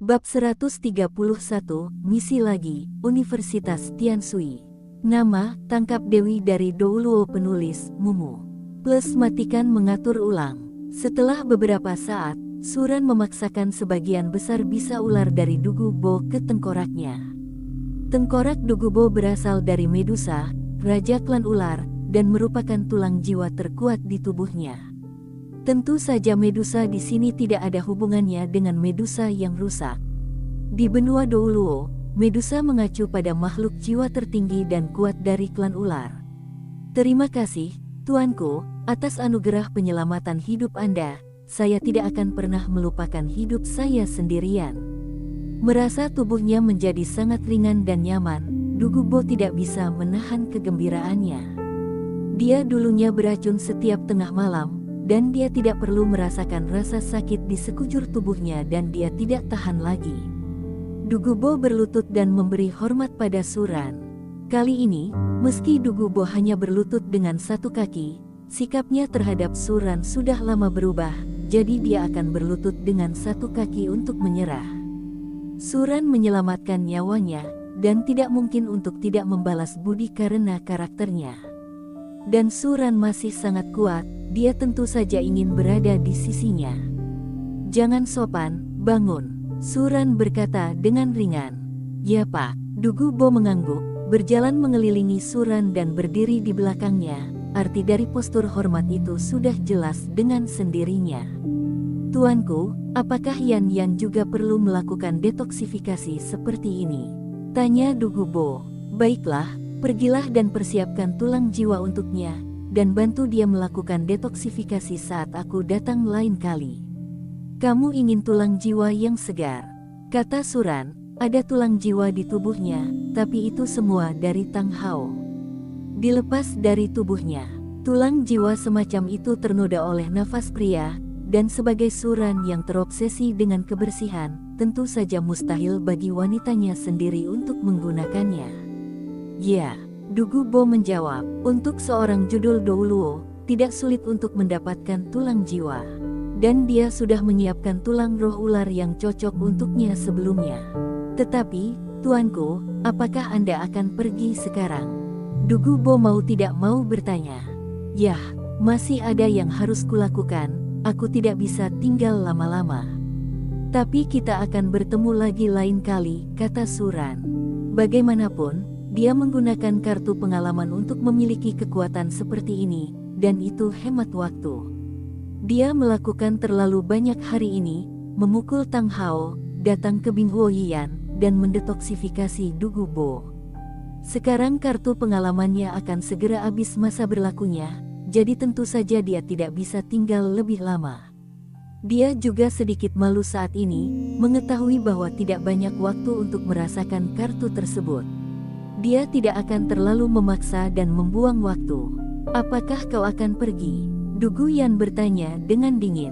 Bab 131, Misi Lagi, Universitas Tianshui. Nama, tangkap Dewi dari Douluo. Penulis, Mumu. Plus matikan mengatur ulang. Setelah beberapa saat, Suran memaksakan sebagian besar bisa ular dari Dugubo ke tengkoraknya. Tengkorak Dugubo berasal dari Medusa, raja klan ular, dan merupakan tulang jiwa terkuat di tubuhnya. Tentu saja Medusa di sini tidak ada hubungannya dengan Medusa yang rusak. Di benua Douluo, Medusa mengacu pada makhluk jiwa tertinggi dan kuat dari klan ular. Terima kasih, Tuanku, atas anugerah penyelamatan hidup Anda. Saya tidak akan pernah melupakan hidup saya sendirian. Merasa tubuhnya menjadi sangat ringan dan nyaman, Dugubo tidak bisa menahan kegembiraannya. Dia dulunya beracun setiap tengah malam, dan dia tidak perlu merasakan rasa sakit di sekujur tubuhnya dan dia tidak tahan lagi. Dugubo berlutut dan memberi hormat pada Suran. Kali ini, meski Dugubo hanya berlutut dengan satu kaki, sikapnya terhadap Suran sudah lama berubah, jadi dia akan berlutut dengan satu kaki untuk menyerah. Suran menyelamatkan nyawanya, dan tidak mungkin untuk tidak membalas budi karena karakternya. Dan Suran masih sangat kuat, dia tentu saja ingin berada di sisinya. Jangan sopan, bangun, Suran berkata dengan ringan. Ya Pak, Dugubo mengangguk, berjalan mengelilingi Suran dan berdiri di belakangnya. Arti dari postur hormat itu sudah jelas dengan sendirinya. Tuanku, apakah Yan juga perlu melakukan detoksifikasi seperti ini? Tanya Dugubo. Baiklah, pergilah dan persiapkan tulang jiwa untuknya, dan bantu dia melakukan detoksifikasi saat aku datang lain kali. Kamu ingin tulang jiwa yang segar, kata Suran. Ada tulang jiwa di tubuhnya, tapi itu semua dari Tang Hao. Dilepas dari tubuhnya, tulang jiwa semacam itu ternoda oleh nafas pria, dan sebagai Suran yang terobsesi dengan kebersihan, tentu saja mustahil bagi wanitanya sendiri untuk menggunakannya. Ya, Dugubo menjawab, untuk seorang judul Douluo, tidak sulit untuk mendapatkan tulang jiwa. Dan dia sudah menyiapkan tulang roh ular yang cocok untuknya sebelumnya. Tetapi, Tuanku, apakah Anda akan pergi sekarang? Dugubo mau tidak mau bertanya. Yah, masih ada yang harus kulakukan, aku tidak bisa tinggal lama-lama. Tapi kita akan bertemu lagi lain kali, kata Suran. Bagaimanapun, dia menggunakan kartu pengalaman untuk memiliki kekuatan seperti ini, dan itu hemat waktu. Dia melakukan terlalu banyak hari ini, memukul Tang Hao, datang ke Binghuoyian, dan mendetoksifikasi Dugubo. Sekarang kartu pengalamannya akan segera habis masa berlakunya, jadi tentu saja dia tidak bisa tinggal lebih lama. Dia juga sedikit malu saat ini, mengetahui bahwa tidak banyak waktu untuk merasakan kartu tersebut. Dia tidak akan terlalu memaksa dan membuang waktu. Apakah kau akan pergi? Dugu Yan bertanya dengan dingin.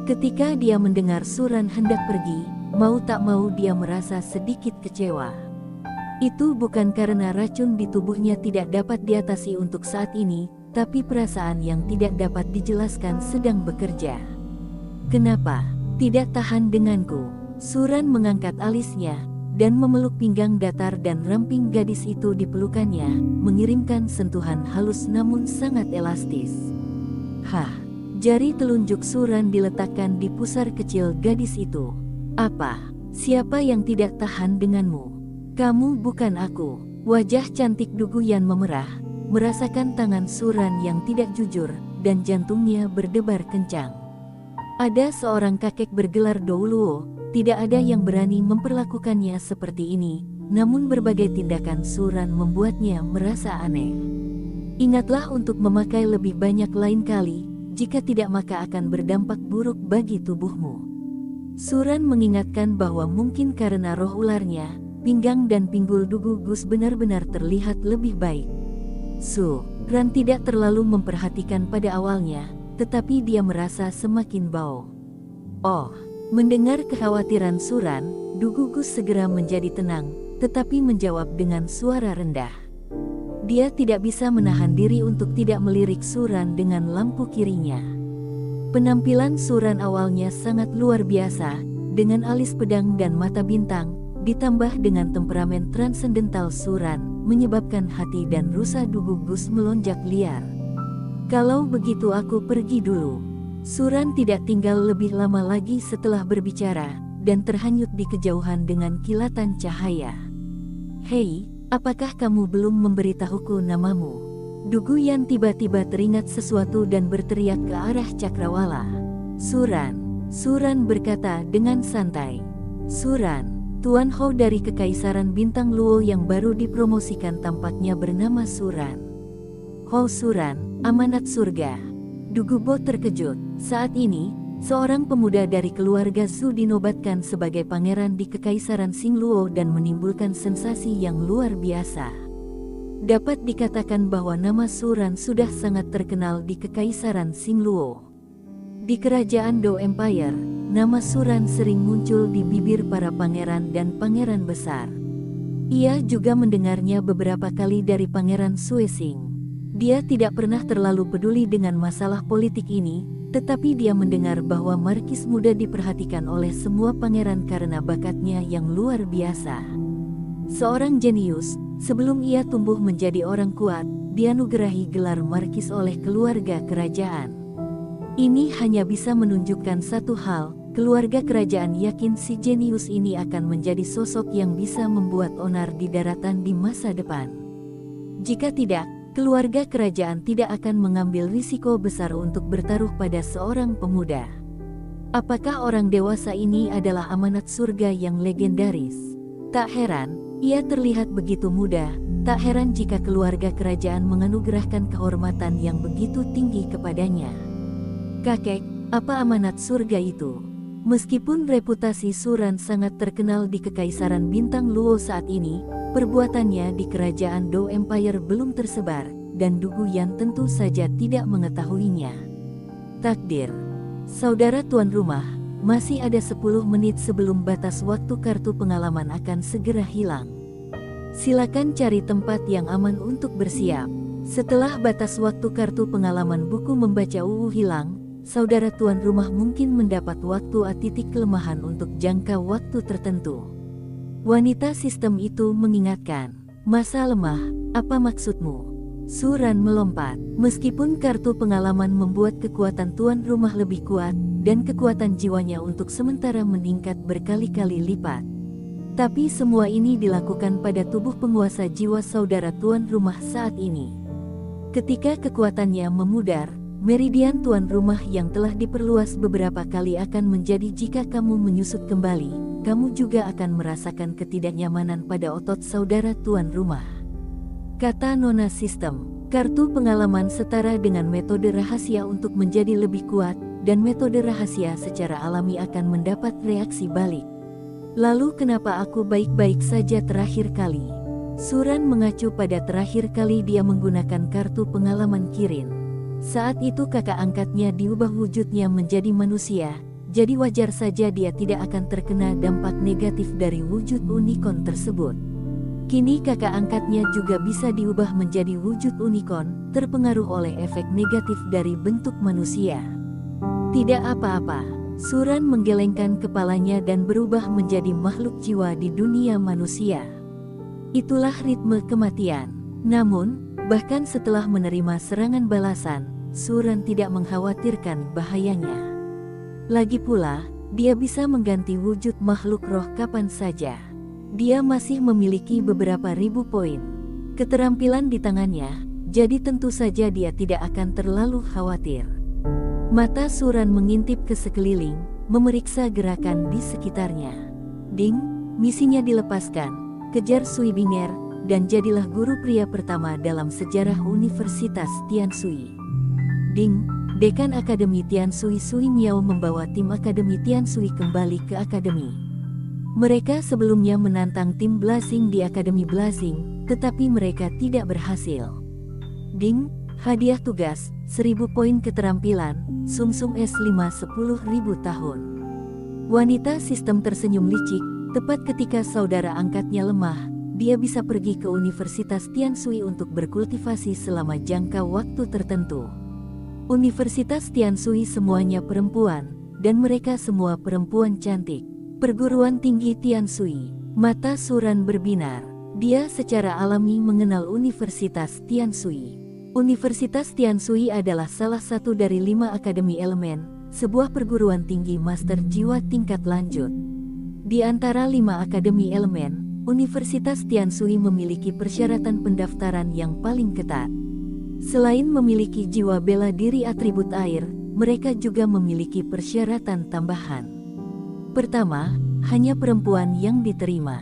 Ketika dia mendengar Suran hendak pergi, mau tak mau dia merasa sedikit kecewa. Itu bukan karena racun di tubuhnya tidak dapat diatasi untuk saat ini, tapi perasaan yang tidak dapat dijelaskan sedang bekerja. Kenapa? Tidak tahan denganku? Suran mengangkat alisnya, dan memeluk pinggang datar dan ramping gadis itu di pelukannya, mengirimkan sentuhan halus namun sangat elastis. Hah, jari telunjuk Suran diletakkan di pusar kecil gadis itu. Apa? Siapa yang tidak tahan denganmu? Kamu bukan aku. Wajah cantik Dugu Yan memerah, merasakan tangan Suran yang tidak jujur, dan jantungnya berdebar kencang. Ada seorang kakek bergelar Douluo, tidak ada yang berani memperlakukannya seperti ini, namun berbagai tindakan Suran membuatnya merasa aneh. Ingatlah untuk memakai lebih banyak lain kali, jika tidak maka akan berdampak buruk bagi tubuhmu. Suran mengingatkan bahwa mungkin karena roh ularnya, pinggang dan pinggul Dugugus benar-benar terlihat lebih baik. Suran tidak terlalu memperhatikan pada awalnya, tetapi dia merasa semakin bau. Oh, mendengar kekhawatiran Suran, Dugugus segera menjadi tenang, tetapi menjawab dengan suara rendah. Dia tidak bisa menahan diri untuk tidak melirik Suran dengan lampu kirinya. Penampilan Suran awalnya sangat luar biasa, dengan alis pedang dan mata bintang, ditambah dengan temperamen transendental Suran, menyebabkan hati dan rusa Dugu Gus melonjak liar. Kalau begitu aku pergi dulu. Suran tidak tinggal lebih lama lagi setelah berbicara, dan terhanyut di kejauhan dengan kilatan cahaya. Hei, apakah kamu belum memberitahuku namamu? Dugu Yan tiba-tiba teringat sesuatu dan berteriak ke arah Cakrawala. Suran berkata dengan santai. Suran, Tuan Ho dari Kekaisaran Bintang Luo yang baru dipromosikan tampaknya bernama Suran. Ho Suran, amanat surga. Dugu Bo terkejut. Saat ini, seorang pemuda dari keluarga Su dinobatkan sebagai pangeran di Kekaisaran Xingluo dan menimbulkan sensasi yang luar biasa. Dapat dikatakan bahwa nama Suran sudah sangat terkenal di Kekaisaran Xingluo. Di kerajaan Dou Empire, nama Suran sering muncul di bibir para pangeran dan pangeran besar. Ia juga mendengarnya beberapa kali dari Pangeran Suesing. Dia tidak pernah terlalu peduli dengan masalah politik ini, tetapi dia mendengar bahwa markis muda diperhatikan oleh semua pangeran karena bakatnya yang luar biasa. Seorang jenius, sebelum ia tumbuh menjadi orang kuat, dianugerahi gelar markis oleh keluarga kerajaan. Ini hanya bisa menunjukkan satu hal, keluarga kerajaan yakin si jenius ini akan menjadi sosok yang bisa membuat onar di daratan di masa depan. Jika tidak, keluarga kerajaan tidak akan mengambil risiko besar untuk bertaruh pada seorang pemuda. Apakah orang dewasa ini adalah amanat surga yang legendaris? Tak heran, ia terlihat begitu muda, tak heran jika keluarga kerajaan menganugerahkan kehormatan yang begitu tinggi kepadanya. Kakek, apa amanat surga itu? Meskipun reputasi Suran sangat terkenal di Kekaisaran Bintang Luo saat ini, perbuatannya di kerajaan Dou Empire belum tersebar, dan Dugu Yan tentu saja tidak mengetahuinya. Takdir. Saudara tuan rumah, masih ada 10 menit sebelum batas waktu kartu pengalaman akan segera hilang. Silakan cari tempat yang aman untuk bersiap. Setelah batas waktu kartu pengalaman buku membaca hilang, saudara tuan rumah mungkin mendapat waktu titik kelemahan untuk jangka waktu tertentu. Wanita sistem itu mengingatkan. Masa lemah, apa maksudmu? Suran melompat. Meskipun kartu pengalaman membuat kekuatan tuan rumah lebih kuat, dan kekuatan jiwanya untuk sementara meningkat berkali-kali lipat. Tapi semua ini dilakukan pada tubuh penguasa jiwa saudara tuan rumah saat ini. Ketika kekuatannya memudar, meridian tuan rumah yang telah diperluas beberapa kali akan menjadi jika kamu menyusut kembali, kamu juga akan merasakan ketidaknyamanan pada otot saudara tuan rumah. Kata Nona Sistem, kartu pengalaman setara dengan metode rahasia untuk menjadi lebih kuat, dan metode rahasia secara alami akan mendapat reaksi balik. Lalu kenapa aku baik-baik saja terakhir kali? Suran mengacu pada terakhir kali dia menggunakan kartu pengalaman Kirin. Saat itu kakak angkatnya diubah wujudnya menjadi manusia, jadi wajar saja dia tidak akan terkena dampak negatif dari wujud unicorn tersebut. Kini kakak angkatnya juga bisa diubah menjadi wujud unicorn, terpengaruh oleh efek negatif dari bentuk manusia. Tidak apa-apa, Suran menggelengkan kepalanya dan berubah menjadi makhluk jiwa di dunia manusia. Itulah ritme kematian. Namun, bahkan setelah menerima serangan balasan, Suran tidak mengkhawatirkan bahayanya. Lagi pula, dia bisa mengganti wujud makhluk roh kapan saja. Dia masih memiliki beberapa ribu poin keterampilan di tangannya, jadi tentu saja dia tidak akan terlalu khawatir. Mata Suran mengintip ke sekeliling, memeriksa gerakan di sekitarnya. Ding, misinya dilepaskan, kejar Sui Binger, dan jadilah guru pria pertama dalam sejarah Universitas Tianshui. Ding, Dekan Akademi Tianshui Sui Miao membawa tim Akademi Tianshui kembali ke Akademi. Mereka sebelumnya menantang tim Blazing di Akademi Blazing, tetapi mereka tidak berhasil. Ding, hadiah tugas, 1000 poin keterampilan, Sumsum S5 10.000 tahun. Wanita sistem tersenyum licik, tepat ketika saudara angkatnya lemah, dia bisa pergi ke Universitas Tianshui untuk berkultivasi selama jangka waktu tertentu. Universitas Tianshui semuanya perempuan, dan mereka semua perempuan cantik. Perguruan Tinggi Tianshui. Mata Suran berbinar. Dia secara alami mengenal Universitas Tianshui. Universitas Tianshui adalah salah satu dari 5 akademi elemen, sebuah perguruan tinggi master jiwa tingkat lanjut. Di antara 5 akademi elemen, Universitas Tianshui memiliki persyaratan pendaftaran yang paling ketat. Selain memiliki jiwa bela diri atribut air, mereka juga memiliki persyaratan tambahan. Pertama, hanya perempuan yang diterima.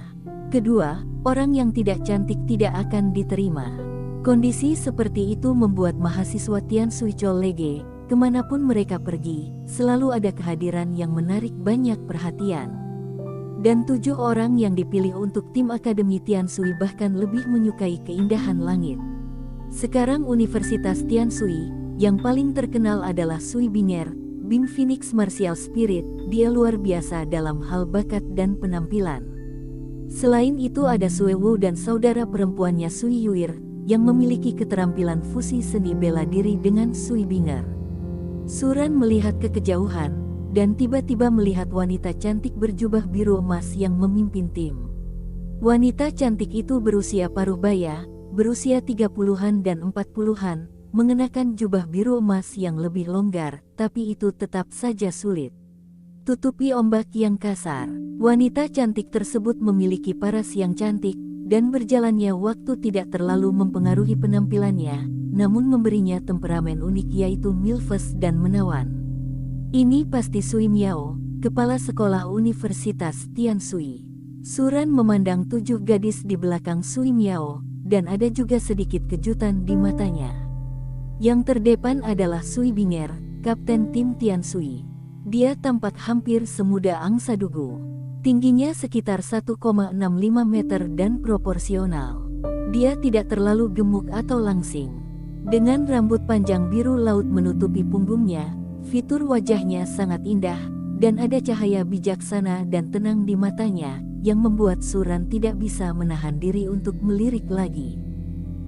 Kedua, orang yang tidak cantik tidak akan diterima. Kondisi seperti itu membuat mahasiswa Tianshui College, kemanapun mereka pergi, selalu ada kehadiran yang menarik banyak perhatian. Dan 7 orang yang dipilih untuk tim Akademi Tianshui bahkan lebih menyukai keindahan langit. Sekarang Universitas Tianshui, yang paling terkenal adalah Sui Binger, Bim Phoenix Martial Spirit, dia luar biasa dalam hal bakat dan penampilan. Selain itu ada Sue Wu dan saudara perempuannya Sui Yuir, yang memiliki keterampilan fusi seni bela diri dengan Sui Binger. Suran melihat ke kejauhan, dan tiba-tiba melihat wanita cantik berjubah biru emas yang memimpin tim. Wanita cantik itu berusia paruh baya, berusia 30-an dan 40-an, mengenakan jubah biru emas yang lebih longgar, tapi itu tetap saja sulit. Tutupi ombak yang kasar. Wanita cantik tersebut memiliki paras yang cantik, dan berjalannya waktu tidak terlalu mempengaruhi penampilannya, namun memberinya temperamen unik yaitu milves dan menawan. Ini pasti Sui Miao, kepala sekolah Universitas Tianshui. Suran memandang 7 gadis di belakang Sui Miao, dan ada juga sedikit kejutan di matanya. Yang terdepan adalah Sui Binger, kapten tim Tianshui. Dia tampak hampir semuda angsa dugu. Tingginya sekitar 1,65 meter dan proporsional. Dia tidak terlalu gemuk atau langsing. Dengan rambut panjang biru laut menutupi punggungnya, fitur wajahnya sangat indah, dan ada cahaya bijaksana dan tenang di matanya, yang membuat Suran tidak bisa menahan diri untuk melirik lagi.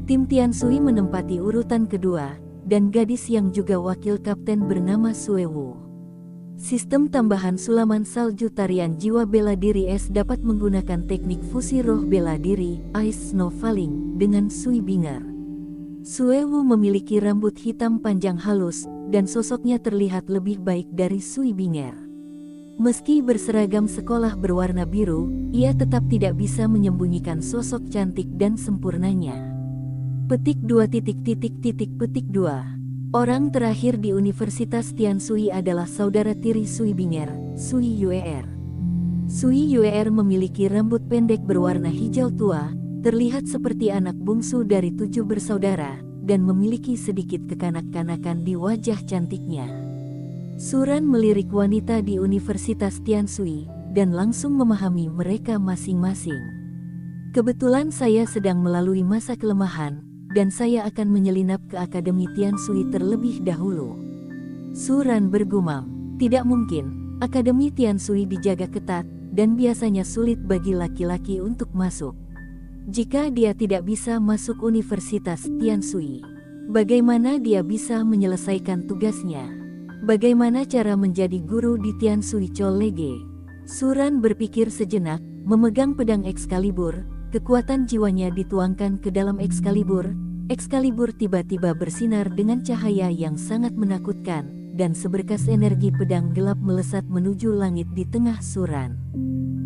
Tim Tianshui menempati urutan kedua, dan gadis yang juga wakil kapten bernama Sue Wu. Sistem tambahan sulaman salju tarian jiwa bela diri es dapat menggunakan teknik fusi roh bela diri, Ice Snow Falling, dengan Sui Binger. Sue Wu memiliki rambut hitam panjang halus, dan sosoknya terlihat lebih baik dari Sui Binger. Meski berseragam sekolah berwarna biru, ia tetap tidak bisa menyembunyikan sosok cantik dan sempurnanya. Petik 2. Orang terakhir di Universitas Tianshui adalah saudara tiri Sui Binger, Sui Yuer. Sui Yuer memiliki rambut pendek berwarna hijau tua, terlihat seperti anak bungsu dari 7 bersaudara, dan memiliki sedikit kekanak-kanakan di wajah cantiknya. Suran melirik wanita di Universitas Tianshui, dan langsung memahami mereka masing-masing. Kebetulan saya sedang melalui masa kelemahan, dan saya akan menyelinap ke Akademi Tianshui terlebih dahulu. Suran bergumam, tidak mungkin, Akademi Tianshui dijaga ketat, dan biasanya sulit bagi laki-laki untuk masuk. Jika dia tidak bisa masuk Universitas Tianshui, bagaimana dia bisa menyelesaikan tugasnya? Bagaimana cara menjadi guru di Tianshui College? Suran berpikir sejenak, memegang pedang Excalibur. Kekuatan jiwanya dituangkan ke dalam Excalibur. Excalibur tiba-tiba bersinar dengan cahaya yang sangat menakutkan, dan seberkas energi pedang gelap melesat menuju langit di tengah Suran.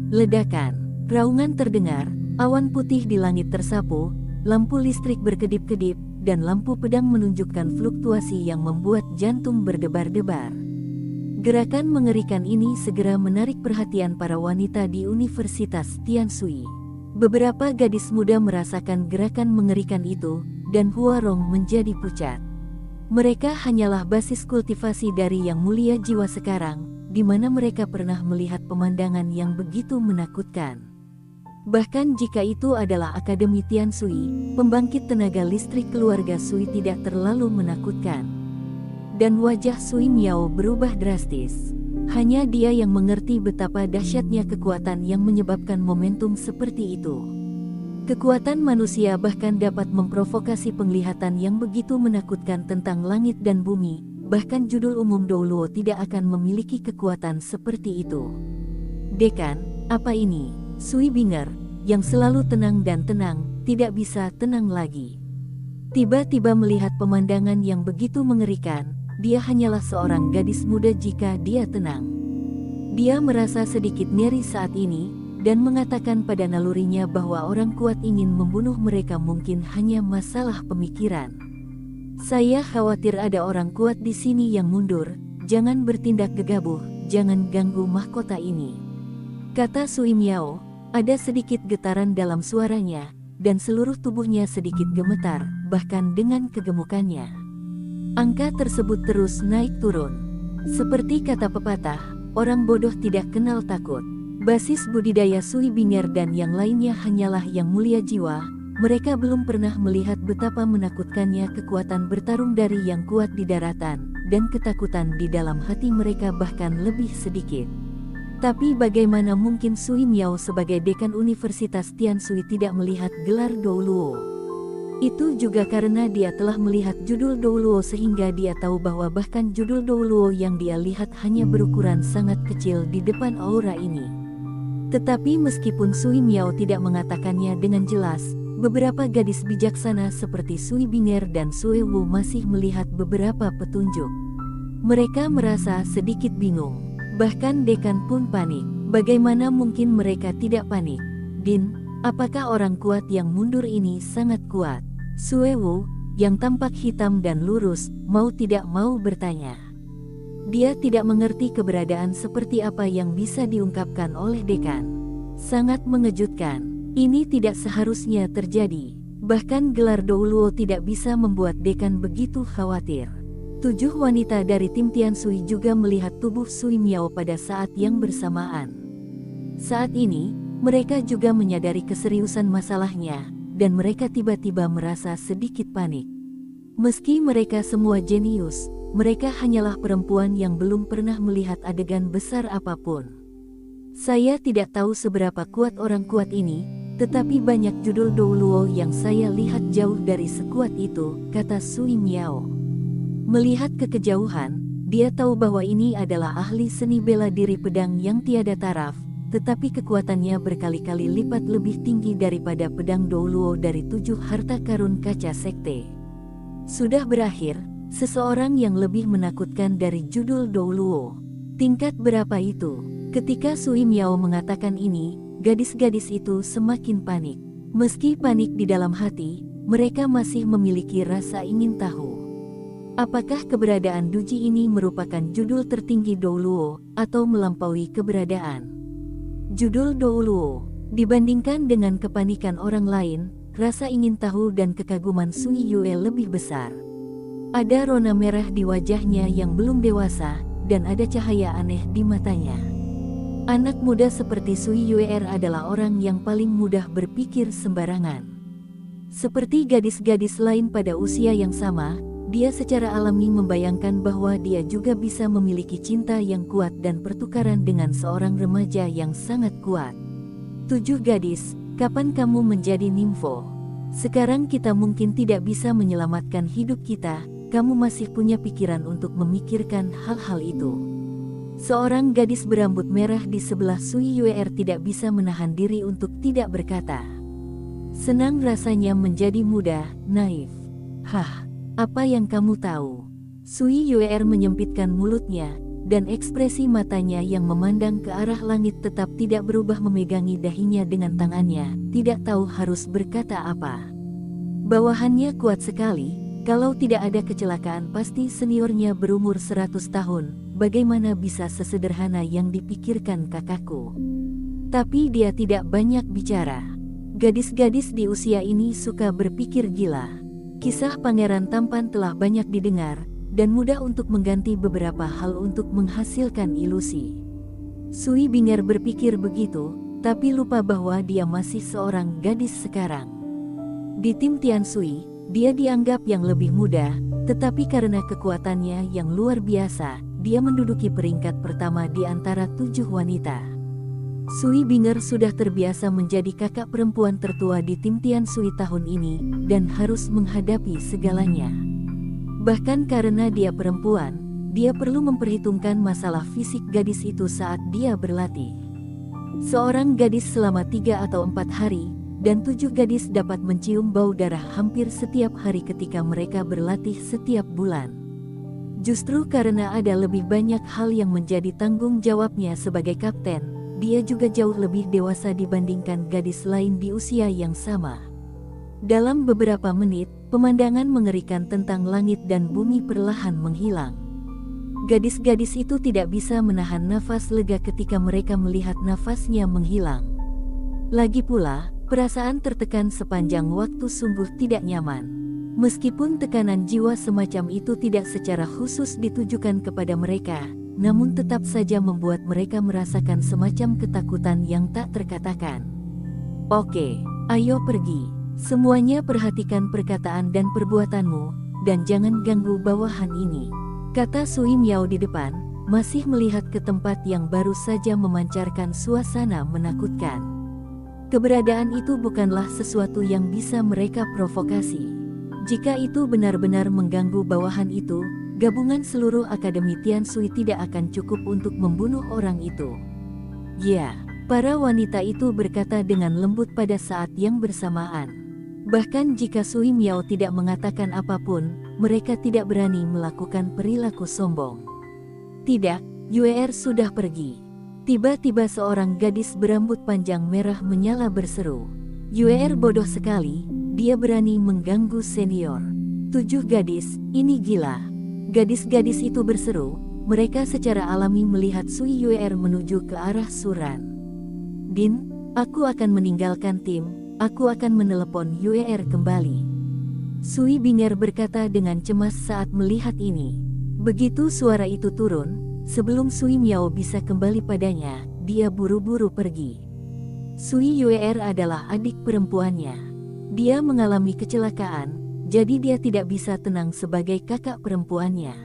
Ledakan, raungan terdengar, awan putih di langit tersapu, lampu listrik berkedip-kedip, dan lampu pedang menunjukkan fluktuasi yang membuat jantung berdebar-debar. Gerakan mengerikan ini segera menarik perhatian para wanita di Universitas Tianshui. Beberapa gadis muda merasakan gerakan mengerikan itu, dan Huarong menjadi pucat. Mereka hanyalah basis kultivasi dari Yang Mulia Jiwa sekarang, di mana mereka pernah melihat pemandangan yang begitu menakutkan. Bahkan jika itu adalah Akademi Tianshui, pembangkit tenaga listrik keluarga Sui tidak terlalu menakutkan. Dan wajah Sui Miao berubah drastis. Hanya dia yang mengerti betapa dahsyatnya kekuatan yang menyebabkan momentum seperti itu. Kekuatan manusia bahkan dapat memprovokasi penglihatan yang begitu menakutkan tentang langit dan bumi, bahkan judul umum Douluo tidak akan memiliki kekuatan seperti itu. "Dekan, apa ini?" Sui Binger, yang selalu tenang dan tenang, tidak bisa tenang lagi. Tiba-tiba melihat pemandangan yang begitu mengerikan, dia hanyalah seorang gadis muda jika dia tenang. Dia merasa sedikit ngeri saat ini, dan mengatakan pada nalurinya bahwa orang kuat ingin membunuh mereka mungkin hanya masalah pemikiran. "Saya khawatir ada orang kuat di sini yang mundur, jangan bertindak gegabah, jangan ganggu mahkota ini," kata Sui Miao. Ada sedikit getaran dalam suaranya, dan seluruh tubuhnya sedikit gemetar, bahkan dengan kegemukannya. Angka tersebut terus naik turun. Seperti kata pepatah, orang bodoh tidak kenal takut. Basis budidaya Sui Binger dan yang lainnya hanyalah yang mulia jiwa. Mereka belum pernah melihat betapa menakutkannya kekuatan bertarung dari yang kuat di daratan, dan ketakutan di dalam hati mereka bahkan lebih sedikit. Tapi bagaimana mungkin Sui Miao sebagai dekan Universitas Tiansui tidak melihat gelar Douluo? Itu juga karena dia telah melihat judul Douluo sehingga dia tahu bahwa bahkan judul Douluo yang dia lihat hanya berukuran sangat kecil di depan aura ini. Tetapi meskipun Sui Miao tidak mengatakannya dengan jelas, beberapa gadis bijaksana seperti Sui Binger dan Sui Wu masih melihat beberapa petunjuk. Mereka merasa sedikit bingung. Bahkan dekan pun panik. Bagaimana mungkin mereka tidak panik? "Din, apakah orang kuat yang mundur ini sangat kuat?" Sui Wu, yang tampak hitam dan lurus, mau tidak mau bertanya. Dia tidak mengerti keberadaan seperti apa yang bisa diungkapkan oleh dekan. Sangat mengejutkan. Ini tidak seharusnya terjadi. Bahkan gelar Douluo tidak bisa membuat dekan begitu khawatir. 7 wanita dari tim Tiansui juga melihat tubuh Sui Miao pada saat yang bersamaan. Saat ini, mereka juga menyadari keseriusan masalahnya, dan mereka tiba-tiba merasa sedikit panik. Meski mereka semua jenius, mereka hanyalah perempuan yang belum pernah melihat adegan besar apapun. "Saya tidak tahu seberapa kuat orang kuat ini, tetapi banyak judul Douluo yang saya lihat jauh dari sekuat itu," kata Sui Miao. Melihat ke kejauhan, dia tahu bahwa ini adalah ahli seni bela diri pedang yang tiada taraf, tetapi kekuatannya berkali-kali lipat lebih tinggi daripada pedang Douluo dari 7 harta karun kaca sekte. Sudah berakhir, seseorang yang lebih menakutkan dari judul Douluo. "Tingkat berapa itu?" Ketika Sui Miao mengatakan ini, gadis-gadis itu semakin panik. Meski panik di dalam hati, mereka masih memiliki rasa ingin tahu. Apakah keberadaan Duji ini merupakan judul tertinggi Douluo, atau melampaui keberadaan judul Douluo? Dibandingkan dengan kepanikan orang lain, rasa ingin tahu dan kekaguman Sui Yue lebih besar. Ada rona merah di wajahnya yang belum dewasa, dan ada cahaya aneh di matanya. Anak muda seperti Sui Yue adalah orang yang paling mudah berpikir sembarangan. Seperti gadis-gadis lain pada usia yang sama, dia secara alami membayangkan bahwa dia juga bisa memiliki cinta yang kuat dan pertukaran dengan seorang remaja yang sangat kuat. 7 gadis, kapan kamu menjadi nimfo? Sekarang kita mungkin tidak bisa menyelamatkan hidup kita, kamu masih punya pikiran untuk memikirkan hal-hal itu. Seorang gadis berambut merah di sebelah Sui Yue tidak bisa menahan diri untuk tidak berkata. Senang rasanya menjadi muda, naif. "Hah, apa yang kamu tahu?" Sui Yue menyempitkan mulutnya, dan ekspresi matanya yang memandang ke arah langit tetap tidak berubah, memegangi dahinya dengan tangannya, tidak tahu harus berkata apa. Bawahannya kuat sekali, kalau tidak ada kecelakaan pasti seniornya berumur 100 tahun, bagaimana bisa sesederhana yang dipikirkan kakakku. Tapi dia tidak banyak bicara. Gadis-gadis di usia ini suka berpikir gila. Kisah pangeran tampan telah banyak didengar, dan mudah untuk mengganti beberapa hal untuk menghasilkan ilusi. Sui Binger berpikir begitu, tapi lupa bahwa dia masih seorang gadis sekarang. Di tim Tiansui, dia dianggap yang lebih muda, tetapi karena kekuatannya yang luar biasa, dia menduduki peringkat pertama di antara 7 wanita. Sui Binger sudah terbiasa menjadi kakak perempuan tertua di tim Tiansui tahun ini, dan harus menghadapi segalanya. Bahkan karena dia perempuan, dia perlu memperhitungkan masalah fisik gadis itu saat dia berlatih. Seorang gadis selama 3 atau 4 hari, dan 7 gadis dapat mencium bau darah hampir setiap hari ketika mereka berlatih setiap bulan. Justru karena ada lebih banyak hal yang menjadi tanggung jawabnya sebagai kapten, dia juga jauh lebih dewasa dibandingkan gadis lain di usia yang sama. Dalam beberapa menit, pemandangan mengerikan tentang langit dan bumi perlahan menghilang. Gadis-gadis itu tidak bisa menahan nafas lega ketika mereka melihat nafasnya menghilang. Lagi pula, perasaan tertekan sepanjang waktu sungguh tidak nyaman. Meskipun tekanan jiwa semacam itu tidak secara khusus ditujukan kepada mereka, namun tetap saja membuat mereka merasakan semacam ketakutan yang tak terkatakan. Oke, ayo pergi. Semuanya perhatikan perkataan dan perbuatanmu, dan jangan ganggu bawahan ini, kata Sui Miao di depan, masih melihat ke tempat yang baru saja memancarkan suasana menakutkan. Keberadaan itu bukanlah sesuatu yang bisa mereka provokasi. Jika itu benar-benar mengganggu bawahan itu, gabungan seluruh Akademi Tiansui tidak akan cukup untuk membunuh orang itu. Ya, para wanita itu berkata dengan lembut pada saat yang bersamaan. Bahkan jika Sui Miao tidak mengatakan apapun, mereka tidak berani melakukan perilaku sombong. Tidak, Yuer sudah pergi. Tiba-tiba seorang gadis berambut panjang merah menyala berseru. Yuer bodoh sekali, dia berani mengganggu senior. 7 gadis, ini gila. Gadis-gadis itu berseru, mereka secara alami melihat Sui Yuer menuju ke arah Suran. Din, aku akan meninggalkan tim. Aku akan menelepon Yuer kembali. Sui Binger berkata dengan cemas saat melihat ini. Begitu suara itu turun, sebelum Sui Miao bisa kembali padanya, dia buru-buru pergi. Sui Yuer adalah adik perempuannya. Dia mengalami kecelakaan, jadi dia tidak bisa tenang sebagai kakak perempuannya.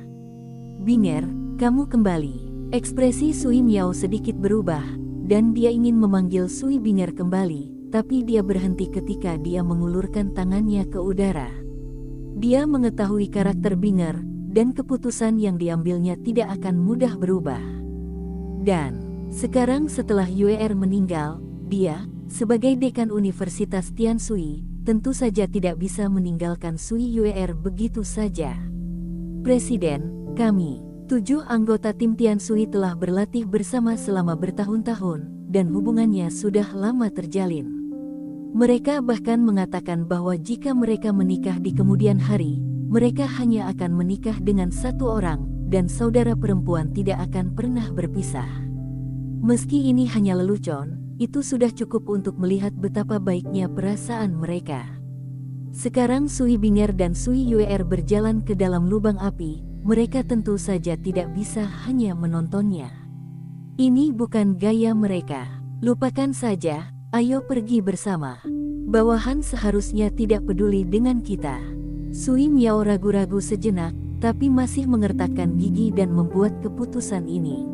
Binger, kamu kembali. Ekspresi Sui Miao sedikit berubah, dan dia ingin memanggil Sui Binger kembali. Tapi dia berhenti ketika dia mengulurkan tangannya ke udara. Dia mengetahui karakter Binger, dan keputusan yang diambilnya tidak akan mudah berubah. Dan, sekarang setelah Yuer meninggal, dia, sebagai dekan Universitas Tiansui, tentu saja tidak bisa meninggalkan Sui Yuer begitu saja. Presiden, kami, 7 anggota tim Tiansui telah berlatih bersama selama bertahun-tahun, dan hubungannya sudah lama terjalin. Mereka bahkan mengatakan bahwa jika mereka menikah di kemudian hari, mereka hanya akan menikah dengan satu orang, dan saudara perempuan tidak akan pernah berpisah. Meski ini hanya lelucon, itu sudah cukup untuk melihat betapa baiknya perasaan mereka. Sekarang Sui Binger dan Sui Yuer berjalan ke dalam lubang api, mereka tentu saja tidak bisa hanya menontonnya. Ini bukan gaya mereka. Lupakan saja. Ayo pergi bersama. Bawahan seharusnya tidak peduli dengan kita. Sui Miao ragu-ragu sejenak, tapi masih mengertakkan gigi dan membuat keputusan ini.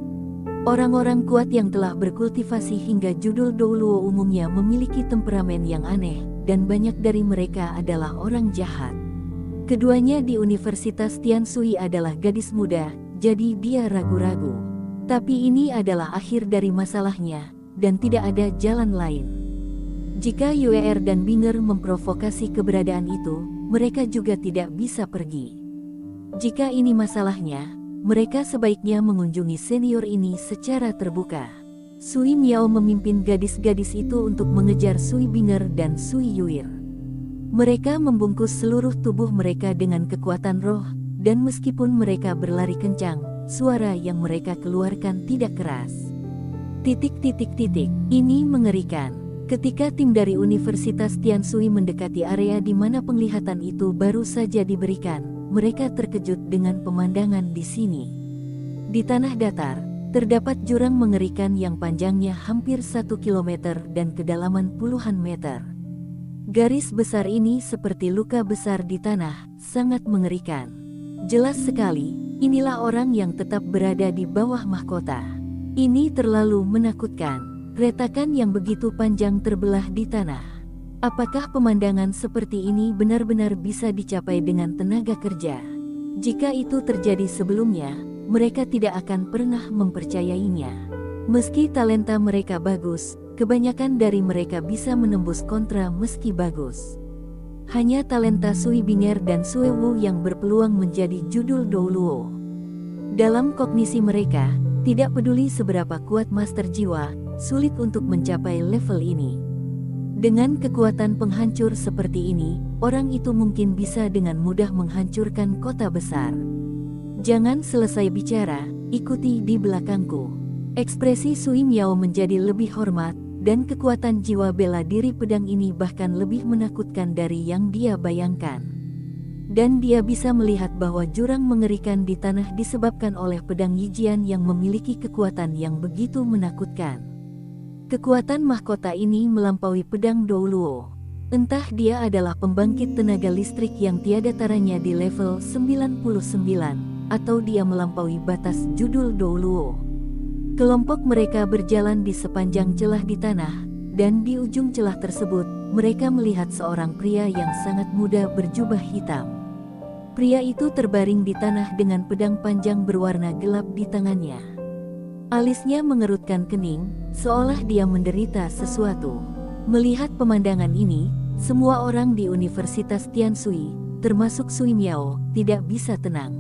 Orang-orang kuat yang telah berkultivasi hingga judul Douluo umumnya memiliki temperamen yang aneh, dan banyak dari mereka adalah orang jahat. Keduanya di Universitas Tiansui adalah gadis muda, jadi dia ragu-ragu. Tapi ini adalah akhir dari masalahnya, dan tidak ada jalan lain. Jika Yuer dan Binger memprovokasi keberadaan itu, mereka juga tidak bisa pergi. Jika ini masalahnya, mereka sebaiknya mengunjungi senior ini secara terbuka. Sui Miao memimpin gadis-gadis itu untuk mengejar Sui Binger dan Sui Yuer. Mereka membungkus seluruh tubuh mereka dengan kekuatan roh, dan meskipun mereka berlari kencang, suara yang mereka keluarkan tidak keras. Ini mengerikan. Ketika tim dari Universitas Tiansui mendekati area di mana penglihatan itu baru saja diberikan, mereka terkejut dengan pemandangan di sini. Di tanah datar, terdapat jurang mengerikan yang panjangnya hampir 1 kilometer dan kedalaman puluhan meter. Garis besar ini seperti luka besar di tanah, sangat mengerikan. Jelas sekali, inilah orang yang tetap berada di bawah mahkota. Ini terlalu menakutkan. Retakan yang begitu panjang terbelah di tanah. Apakah pemandangan seperti ini benar-benar bisa dicapai dengan tenaga kerja? Jika itu terjadi sebelumnya, mereka tidak akan pernah mempercayainya. Meski talenta mereka bagus, kebanyakan dari mereka bisa menembus kontra meski bagus. Hanya talenta Sui Binger dan Sue Wu yang berpeluang menjadi judul Douluo. Dalam kognisi mereka, tidak peduli seberapa kuat master jiwa, sulit untuk mencapai level ini. Dengan kekuatan penghancur seperti ini, orang itu mungkin bisa dengan mudah menghancurkan kota besar. Jangan selesai bicara, ikuti di belakangku. Ekspresi Sui Miao menjadi lebih hormat, dan kekuatan jiwa bela diri pedang ini bahkan lebih menakutkan dari yang dia bayangkan. Dan dia bisa melihat bahwa jurang mengerikan di tanah disebabkan oleh pedang Yijian yang memiliki kekuatan yang begitu menakutkan. Kekuatan mahkota ini melampaui pedang Douluo. Entah dia adalah pembangkit tenaga listrik yang tiada taranya di level 99, atau dia melampaui batas judul Douluo. Kelompok mereka berjalan di sepanjang celah di tanah, dan di ujung celah tersebut, mereka melihat seorang pria yang sangat muda berjubah hitam. Pria itu terbaring di tanah dengan pedang panjang berwarna gelap di tangannya. Alisnya mengerutkan kening, seolah dia menderita sesuatu. Melihat pemandangan ini, semua orang di Universitas Tianshui, termasuk Sui Miao, tidak bisa tenang.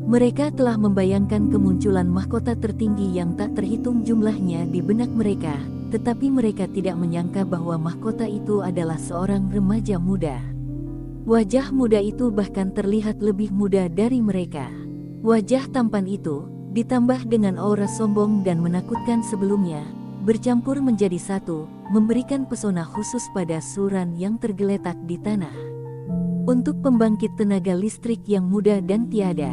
Mereka telah membayangkan kemunculan mahkota tertinggi yang tak terhitung jumlahnya di benak mereka, tetapi mereka tidak menyangka bahwa mahkota itu adalah seorang remaja muda. Wajah muda itu bahkan terlihat lebih muda dari mereka. Wajah tampan itu, ditambah dengan aura sombong dan menakutkan sebelumnya, bercampur menjadi satu, memberikan pesona khusus pada Suran yang tergeletak di tanah. Untuk pembangkit tenaga listrik yang muda dan tiada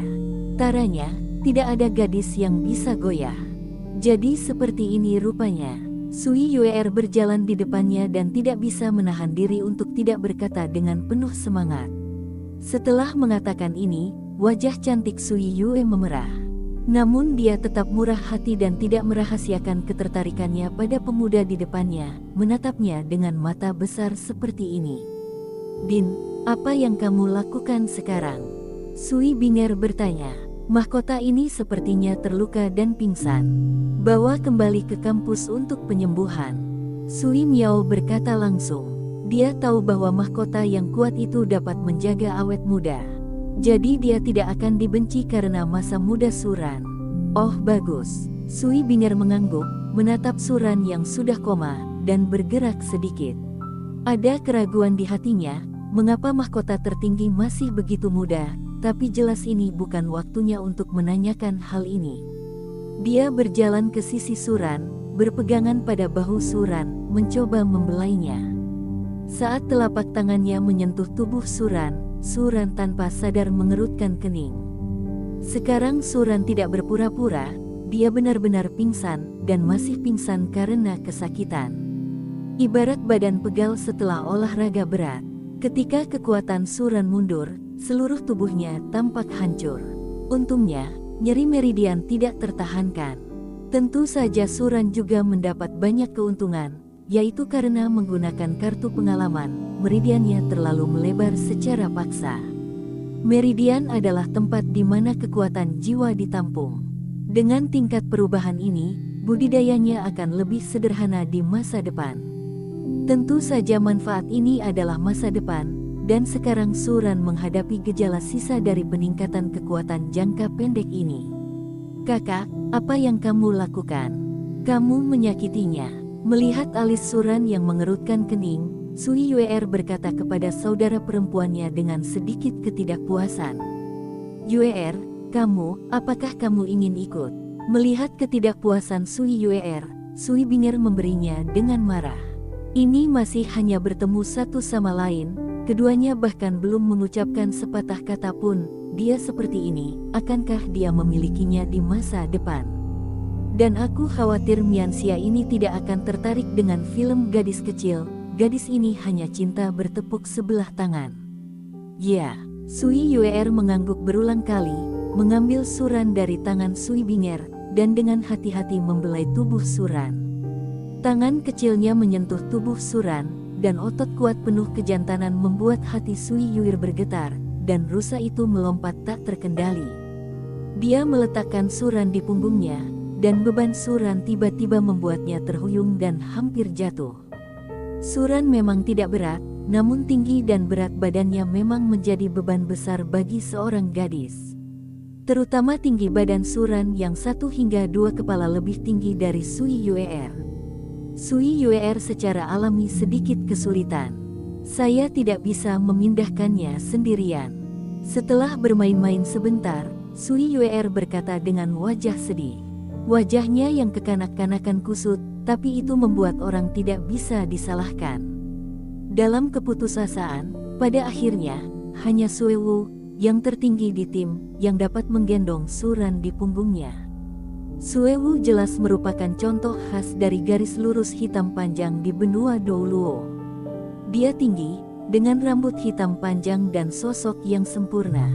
taranya, tidak ada gadis yang bisa goyah. Jadi seperti ini rupanya. Sui Yuer berjalan di depannya dan tidak bisa menahan diri untuk tidak berkata dengan penuh semangat. Setelah mengatakan ini, wajah cantik Sui Yue memerah. Namun dia tetap murah hati dan tidak merahasiakan ketertarikannya pada pemuda di depannya, menatapnya dengan mata besar seperti ini. "Din, apa yang kamu lakukan sekarang?" Sui Binger bertanya. Mahkota ini sepertinya terluka dan pingsan. Bawa kembali ke kampus untuk penyembuhan. Sui Miao berkata langsung. Dia tahu bahwa mahkota yang kuat itu dapat menjaga awet muda. Jadi dia tidak akan dibenci karena masa muda Suran. Oh bagus. Sui Binger mengangguk, menatap Suran yang sudah koma, dan bergerak sedikit. Ada keraguan di hatinya, mengapa mahkota tertinggi masih begitu muda. Tapi jelas ini bukan waktunya untuk menanyakan hal ini. Dia berjalan ke sisi Suran, berpegangan pada bahu Suran, mencoba membelainya. Saat telapak tangannya menyentuh tubuh Suran, Suran tanpa sadar mengerutkan kening. Sekarang Suran tidak berpura-pura, dia benar-benar pingsan, dan masih pingsan karena kesakitan. Ibarat badan pegal setelah olahraga berat. Ketika kekuatan Suran mundur, seluruh tubuhnya tampak hancur. Untungnya, nyeri meridian tidak tertahankan. Tentu saja Suran juga mendapat banyak keuntungan, yaitu karena menggunakan kartu pengalaman, meridiannya terlalu melebar secara paksa. Meridian adalah tempat di mana kekuatan jiwa ditampung. Dengan tingkat perubahan ini, budidayanya akan lebih sederhana di masa depan. Tentu saja manfaat ini adalah masa depan, dan sekarang Suran menghadapi gejala sisa dari peningkatan kekuatan jangka pendek ini. "Kakak, apa yang kamu lakukan? Kamu menyakitinya." Melihat alis Suran yang mengerutkan kening, Sui Yuer berkata kepada saudara perempuannya dengan sedikit ketidakpuasan. "Yuer, apakah kamu ingin ikut?" Melihat ketidakpuasan Sui Yuer, Sui Binger memberinya dengan marah. Ini masih hanya bertemu satu sama lain, keduanya bahkan belum mengucapkan sepatah kata pun. Dia seperti ini, akankah dia memilikinya di masa depan? Dan aku khawatir Mianxia ini tidak akan tertarik dengan film gadis kecil. Gadis ini hanya cinta bertepuk sebelah tangan. Ya, Sui Yuer mengangguk berulang kali, mengambil Suran dari tangan Sui Binger, dan dengan hati-hati membelai tubuh Suran. Tangan kecilnya menyentuh tubuh Suran, dan otot kuat penuh kejantanan membuat hati Sui Yuer bergetar, dan rusa itu melompat tak terkendali. Dia meletakkan Suran di punggungnya, dan beban Suran tiba-tiba membuatnya terhuyung dan hampir jatuh. Suran memang tidak berat, namun tinggi dan berat badannya memang menjadi beban besar bagi seorang gadis. Terutama tinggi badan Suran yang 1 hingga 2 kepala lebih tinggi dari Sui Yuer. Sui Yuer secara alami sedikit kesulitan. Saya tidak bisa memindahkannya sendirian. Setelah bermain-main sebentar, Sui Yuer berkata dengan wajah sedih. Wajahnya yang kekanak-kanakan kusut, tapi itu membuat orang tidak bisa disalahkan. Dalam keputusasaan, pada akhirnya, hanya Suewu yang tertinggi di tim yang dapat menggendong Suran di punggungnya. Suewu jelas merupakan contoh khas dari garis lurus hitam panjang di benua Douluo. Dia tinggi, dengan rambut hitam panjang dan sosok yang sempurna.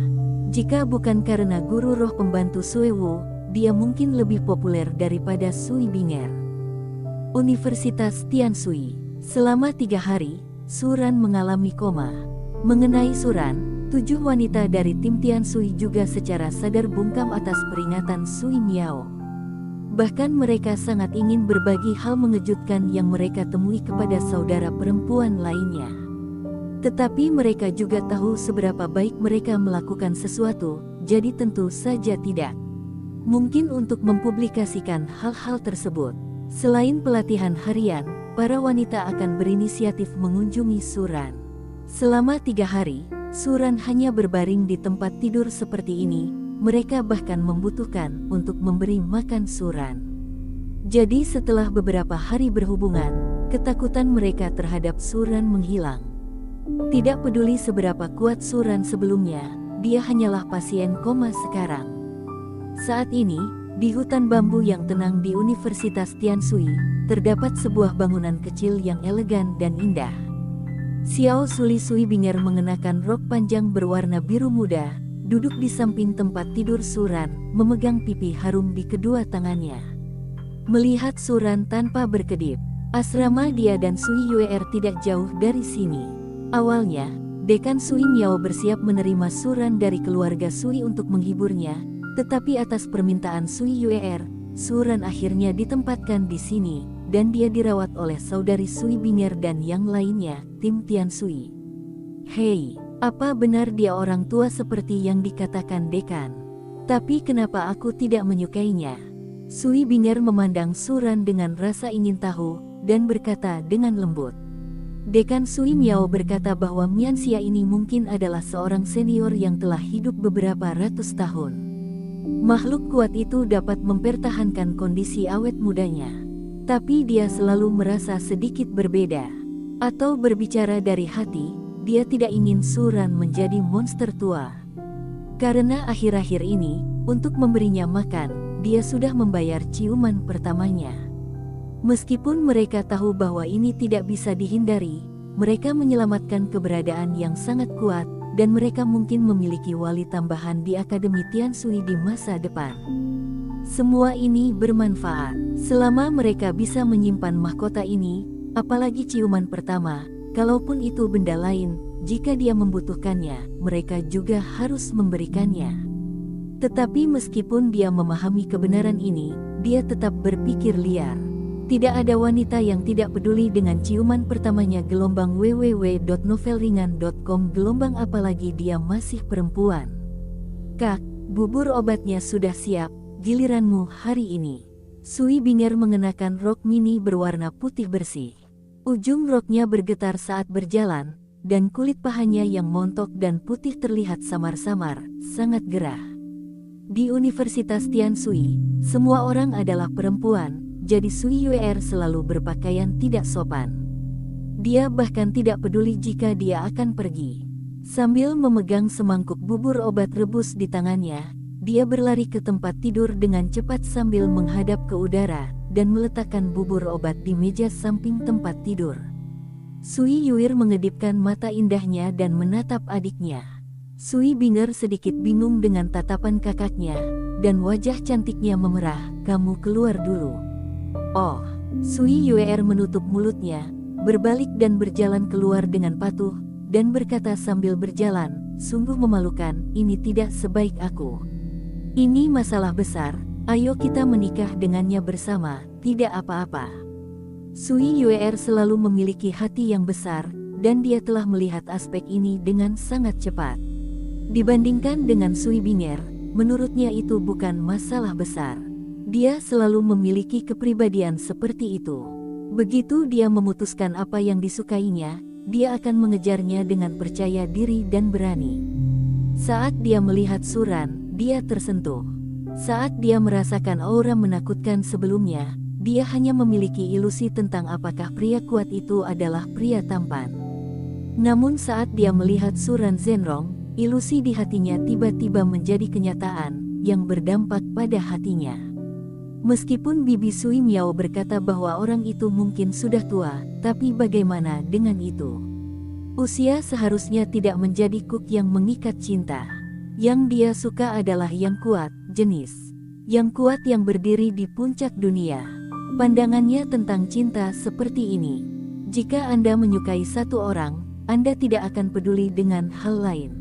Jika bukan karena guru roh pembantu Suewu, dia mungkin lebih populer daripada Sui Binger. Universitas Tianshui. Selama 3 hari, Suran mengalami koma. Mengenai Suran, 7 wanita dari tim Tianshui juga secara sadar bungkam atas peringatan Sui Miao. Bahkan mereka sangat ingin berbagi hal mengejutkan yang mereka temui kepada saudara perempuan lainnya. Tetapi mereka juga tahu seberapa baik mereka melakukan sesuatu, jadi tentu saja tidak mungkin untuk mempublikasikan hal-hal tersebut. Selain pelatihan harian, para wanita akan berinisiatif mengunjungi Suran. Selama 3 hari, Suran hanya berbaring di tempat tidur seperti ini. Mereka bahkan membutuhkan untuk memberi makan Suran. Jadi setelah beberapa hari berhubungan, ketakutan mereka terhadap Suran menghilang. Tidak peduli seberapa kuat Suran sebelumnya, dia hanyalah pasien koma sekarang. Saat ini, di hutan bambu yang tenang di Universitas Tianshui, terdapat sebuah bangunan kecil yang elegan dan indah. Xiao Suli Sui Binger mengenakan rok panjang berwarna biru muda, duduk di samping tempat tidur Suran, memegang pipi harum di kedua tangannya. Melihat Suran tanpa berkedip, asrama dia dan Sui Yuer tidak jauh dari sini. Awalnya, Dekan Sui Miao bersiap menerima Suran dari keluarga Sui untuk menghiburnya, tetapi atas permintaan Sui Yuer, Suran akhirnya ditempatkan di sini, dan dia dirawat oleh saudari Sui Binger dan yang lainnya, tim Tianshui. Hei, apa benar dia orang tua seperti yang dikatakan dekan? Tapi kenapa aku tidak menyukainya? Sui Binger memandang Suran dengan rasa ingin tahu, dan berkata dengan lembut. Dekan Sui Miao berkata bahwa Mianxia ini mungkin adalah seorang senior yang telah hidup beberapa ratus tahun. Makhluk kuat itu dapat mempertahankan kondisi awet mudanya. Tapi dia selalu merasa sedikit berbeda. Atau berbicara dari hati, dia tidak ingin Suran menjadi monster tua. Karena akhir-akhir ini, untuk memberinya makan, dia sudah membayar ciuman pertamanya. Meskipun mereka tahu bahwa ini tidak bisa dihindari, mereka menyelamatkan keberadaan yang sangat kuat, dan mereka mungkin memiliki wali tambahan di Akademi Tianshui di masa depan. Semua ini bermanfaat, selama mereka bisa menyimpan mahkota ini, apalagi ciuman pertama, kalaupun itu benda lain, jika dia membutuhkannya, mereka juga harus memberikannya. Tetapi meskipun dia memahami kebenaran ini, dia tetap berpikir liar. Tidak ada wanita yang tidak peduli dengan ciuman pertamanya. Gelombang www.novelringan.com gelombang apalagi dia masih perempuan. Kak, bubur obatnya sudah siap, giliranmu hari ini. Sui Binger mengenakan rok mini berwarna putih bersih. Ujung roknya bergetar saat berjalan, dan kulit pahanya yang montok dan putih terlihat samar-samar, sangat gerah. Di Universitas Tianshui, semua orang adalah perempuan. Jadi Sui Yuer selalu berpakaian tidak sopan. Dia bahkan tidak peduli jika dia akan pergi. Sambil memegang semangkuk bubur obat rebus di tangannya, dia berlari ke tempat tidur dengan cepat sambil menghadap ke udara, dan meletakkan bubur obat di meja samping tempat tidur. Sui Yuer mengedipkan mata indahnya dan menatap adiknya. Sui Binger sedikit bingung dengan tatapan kakaknya, dan wajah cantiknya memerah. Kamu keluar dulu. Oh, Sui Yuer menutup mulutnya, berbalik dan berjalan keluar dengan patuh, dan berkata sambil berjalan, sungguh memalukan, ini tidak sebaik aku. Ini masalah besar, Ayo kita menikah dengannya bersama, tidak apa-apa. Sui Yuer selalu memiliki hati yang besar, dan dia telah melihat aspek ini dengan sangat cepat. Dibandingkan dengan Sui Binger, menurutnya itu bukan masalah besar. Dia selalu memiliki kepribadian seperti itu. Begitu dia memutuskan apa yang disukainya, dia akan mengejarnya dengan percaya diri dan berani. Saat dia melihat Suran, dia tersentuh. Saat dia merasakan aura menakutkan sebelumnya, dia hanya memiliki ilusi tentang apakah pria kuat itu adalah pria tampan. Namun saat dia melihat Suran Zhenrong, ilusi di hatinya tiba-tiba menjadi kenyataan yang berdampak pada hatinya. Meskipun Bibi Sui Miao berkata bahwa orang itu mungkin sudah tua, tapi bagaimana dengan itu? Usia seharusnya tidak menjadi kuk yang mengikat cinta. Yang dia suka adalah yang kuat, jenis yang kuat yang berdiri di puncak dunia. Pandangannya tentang cinta seperti ini. Jika Anda menyukai satu orang, Anda tidak akan peduli dengan hal lain.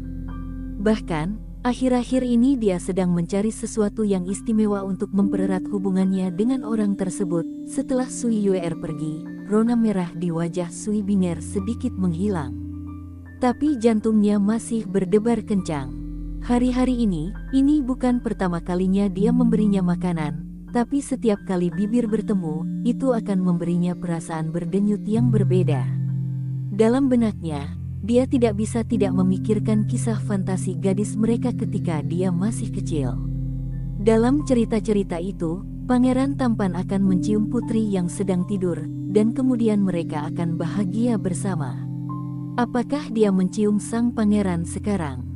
Bahkan, akhir-akhir ini dia sedang mencari sesuatu yang istimewa untuk mempererat hubungannya dengan orang tersebut. Setelah Sui Yuer pergi, rona merah di wajah Sui Binger sedikit menghilang. Tapi jantungnya masih berdebar kencang. Hari-hari ini bukan pertama kalinya dia memberinya makanan, tapi setiap kali bibir bertemu, itu akan memberinya perasaan berdenyut yang berbeda. Dalam benaknya, dia tidak bisa tidak memikirkan kisah fantasi gadis mereka ketika dia masih kecil. Dalam cerita-cerita itu, pangeran tampan akan mencium putri yang sedang tidur, dan kemudian mereka akan bahagia bersama. Apakah dia mencium sang pangeran sekarang?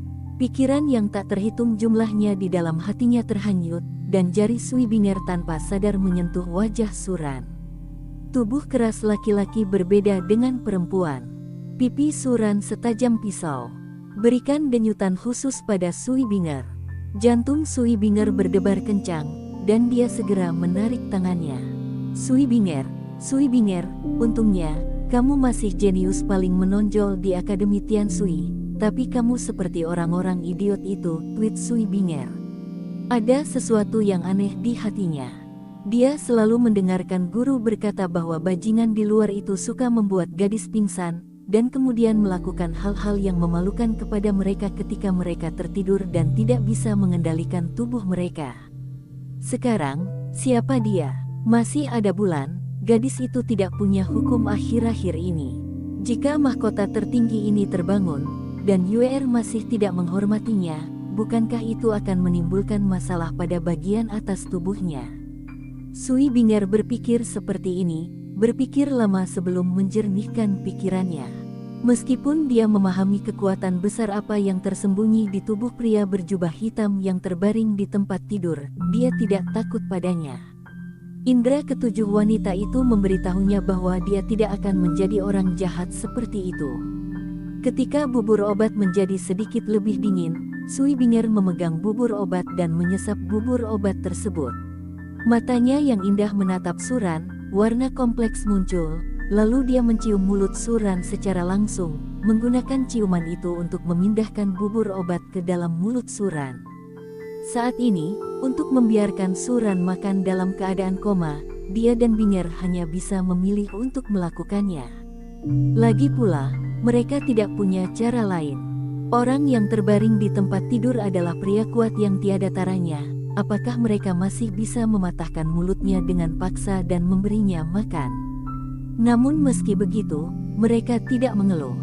Pikiran yang tak terhitung jumlahnya di dalam hatinya terhanyut, dan jari Sui Binger tanpa sadar menyentuh wajah Suran. Tubuh keras laki-laki berbeda dengan perempuan. Pipi Suran setajam pisau. Berikan denyutan khusus pada Sui Binger. Jantung Sui Binger berdebar kencang, dan dia segera menarik tangannya. Sui Binger, untungnya, kamu masih jenius paling menonjol di Akademi Tiansui. Tapi kamu seperti orang-orang idiot itu, tweet Sui Binger. Ada sesuatu yang aneh di hatinya. Dia selalu mendengarkan guru berkata bahwa bajingan di luar itu suka membuat gadis pingsan, dan kemudian melakukan hal-hal yang memalukan kepada mereka ketika mereka tertidur dan tidak bisa mengendalikan tubuh mereka. Sekarang, siapa dia? Masih ada bulan, gadis itu tidak punya hukum akhir-akhir ini. Jika mahkota tertinggi ini terbangun, dan Yuer masih tidak menghormatinya, bukankah itu akan menimbulkan masalah pada bagian atas tubuhnya? Sui Binger berpikir seperti ini, berpikir lama sebelum menjernihkan pikirannya. Meskipun dia memahami kekuatan besar apa yang tersembunyi di tubuh pria berjubah hitam yang terbaring di tempat tidur, dia tidak takut padanya. Indra ketujuh wanita itu memberitahunya bahwa dia tidak akan menjadi orang jahat seperti itu. Ketika bubur obat menjadi sedikit lebih dingin, Sui Binger memegang bubur obat dan menyesap bubur obat tersebut. Matanya yang indah menatap Suran, warna kompleks muncul, lalu dia mencium mulut Suran secara langsung, menggunakan ciuman itu untuk memindahkan bubur obat ke dalam mulut Suran. Saat ini, untuk membiarkan Suran makan dalam keadaan koma, dia dan Binger hanya bisa memilih untuk melakukannya. Lagi pula, mereka tidak punya cara lain. Orang yang terbaring di tempat tidur adalah pria kuat yang tiada taranya. Apakah mereka masih bisa mematahkan mulutnya dengan paksa dan memberinya makan? Namun meski begitu, mereka tidak mengeluh.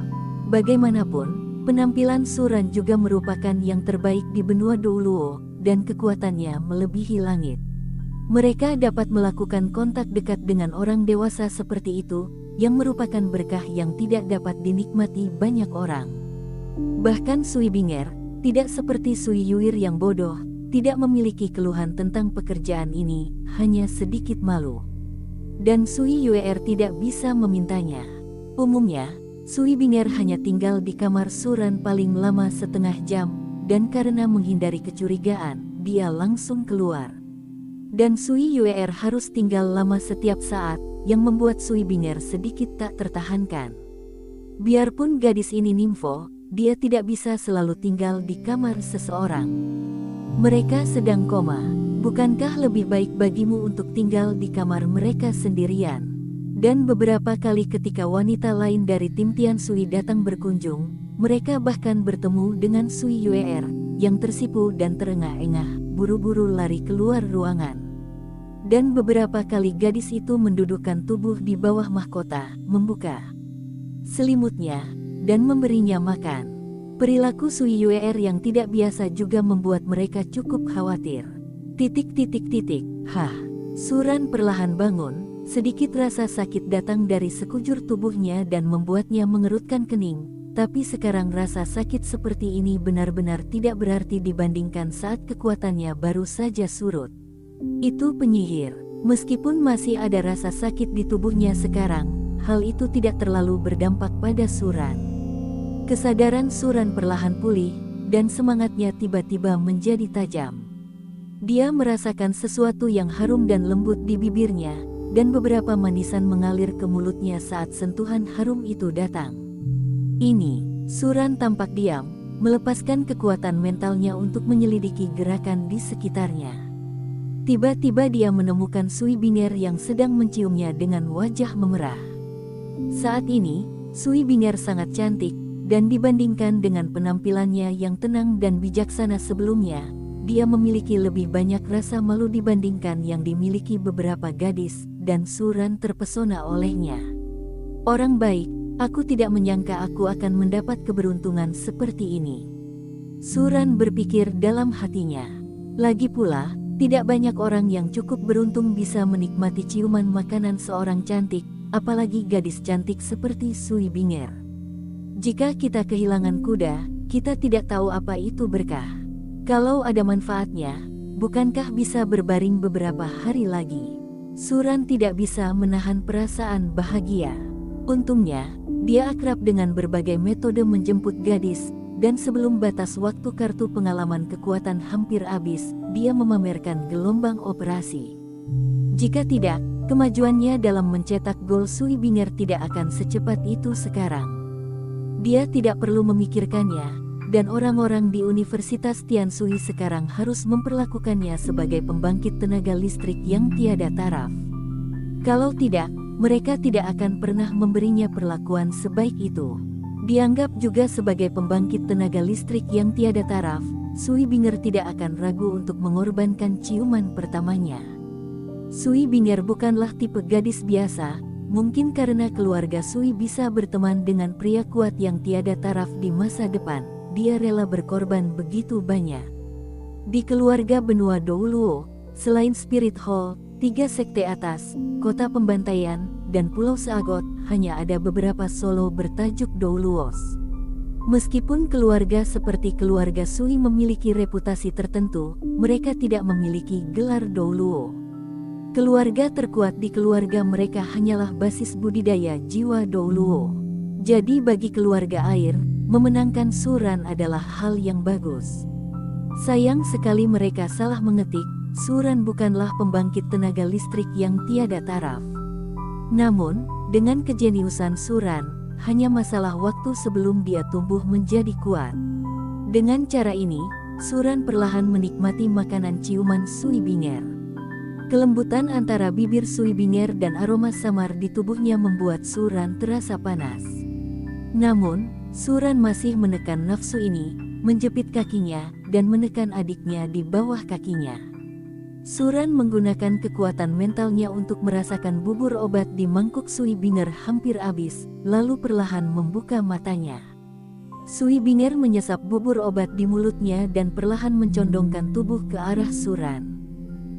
Bagaimanapun, penampilan Suran juga merupakan yang terbaik di benua Douluo, dan kekuatannya melebihi langit. Mereka dapat melakukan kontak dekat dengan orang dewasa seperti itu, yang merupakan berkah yang tidak dapat dinikmati banyak orang. Bahkan Sui Binger, tidak seperti Sui Yuir yang bodoh, tidak memiliki keluhan tentang pekerjaan ini, hanya sedikit malu. Dan Sui Yuer tidak bisa memintanya. Umumnya, Sui Binger hanya tinggal di kamar Suran paling lama setengah jam, dan karena menghindari kecurigaan, dia langsung keluar. Dan Sui Yuer harus tinggal lama setiap saat, yang membuat Sui Binger sedikit tak tertahankan. Biarpun gadis ini nimfo, dia tidak bisa selalu tinggal di kamar seseorang. Mereka sedang koma. Bukankah lebih baik bagimu untuk tinggal di kamar mereka sendirian? Dan beberapa kali ketika wanita lain dari tim Tian Sui datang berkunjung, mereka bahkan bertemu dengan Sui Yuer, yang tersipu dan terengah-engah, buru-buru lari keluar ruangan. Dan beberapa kali gadis itu mendudukkan tubuh di bawah mahkota, membuka selimutnya, dan memberinya makan. Perilaku Sui Yuer yang tidak biasa juga membuat mereka cukup khawatir. Hah. Suran perlahan bangun, sedikit rasa sakit datang dari sekujur tubuhnya dan membuatnya mengerutkan kening, tapi sekarang rasa sakit seperti ini benar-benar tidak berarti dibandingkan saat kekuatannya baru saja surut. Itu penyihir. Meskipun masih ada rasa sakit di tubuhnya sekarang, hal itu tidak terlalu berdampak pada Suran. Kesadaran Suran perlahan pulih, dan semangatnya tiba-tiba menjadi tajam. Dia merasakan sesuatu yang harum dan lembut di bibirnya, dan beberapa manisan mengalir ke mulutnya saat sentuhan harum itu datang. Ini, Suran tampak diam, melepaskan kekuatan mentalnya untuk menyelidiki gerakan di sekitarnya. Tiba-tiba dia menemukan Sui Binger yang sedang menciumnya dengan wajah memerah. Saat ini, Sui Binger sangat cantik, dan dibandingkan dengan penampilannya yang tenang dan bijaksana sebelumnya, dia memiliki lebih banyak rasa malu dibandingkan yang dimiliki beberapa gadis, dan Suran terpesona olehnya. Orang baik, aku tidak menyangka aku akan mendapat keberuntungan seperti ini. Suran berpikir dalam hatinya. Lagi pula, tidak banyak orang yang cukup beruntung bisa menikmati ciuman makanan seorang cantik, apalagi gadis cantik seperti Sui Binger. Jika kita kehilangan kuda, kita tidak tahu apa itu berkah. Kalau ada manfaatnya, bukankah bisa berbaring beberapa hari lagi? Suran tidak bisa menahan perasaan bahagia. Untungnya, dia akrab dengan berbagai metode menjemput gadis, dan sebelum batas waktu kartu pengalaman kekuatan hampir habis, dia memamerkan gelombang operasi. Jika tidak, kemajuannya dalam mencetak gol Sui Binger tidak akan secepat itu sekarang. Dia tidak perlu memikirkannya, dan orang-orang di Universitas Tian Sui sekarang harus memperlakukannya sebagai pembangkit tenaga listrik yang tiada taraf. Kalau tidak, mereka tidak akan pernah memberinya perlakuan sebaik itu. Dianggap juga sebagai pembangkit tenaga listrik yang tiada taraf, Sui Binger tidak akan ragu untuk mengorbankan ciuman pertamanya. Sui Binger bukanlah tipe gadis biasa, mungkin karena keluarga Sui bisa berteman dengan pria kuat yang tiada taraf di masa depan. Dia rela berkorban begitu banyak. Di keluarga benua Douluo, selain Spirit Hall, 3 sekte atas, kota pembantaian, dan pulau Seagot, hanya ada beberapa solo bertajuk Douluos. Meskipun keluarga seperti keluarga Sui memiliki reputasi tertentu, mereka tidak memiliki gelar Douluo. Keluarga terkuat di keluarga mereka hanyalah basis budidaya jiwa Douluo. Jadi bagi keluarga air, memenangkan Suran adalah hal yang bagus. Sayang sekali mereka salah mengetik, Suran bukanlah pembangkit tenaga listrik yang tiada taraf. Namun, dengan kejeniusan Suran, hanya masalah waktu sebelum dia tumbuh menjadi kuat. Dengan cara ini, Suran perlahan menikmati makanan ciuman Sui Binger. Kelembutan antara bibir Sui Binger dan aroma samar di tubuhnya membuat Suran terasa panas. Namun, Suran masih menekan nafsu ini, menjepit kakinya, dan menekan adiknya di bawah kakinya. Suran menggunakan kekuatan mentalnya untuk merasakan bubur obat di mangkuk Sui Binger hampir habis, lalu perlahan membuka matanya. Sui Binger menyesap bubur obat di mulutnya dan perlahan mencondongkan tubuh ke arah Suran.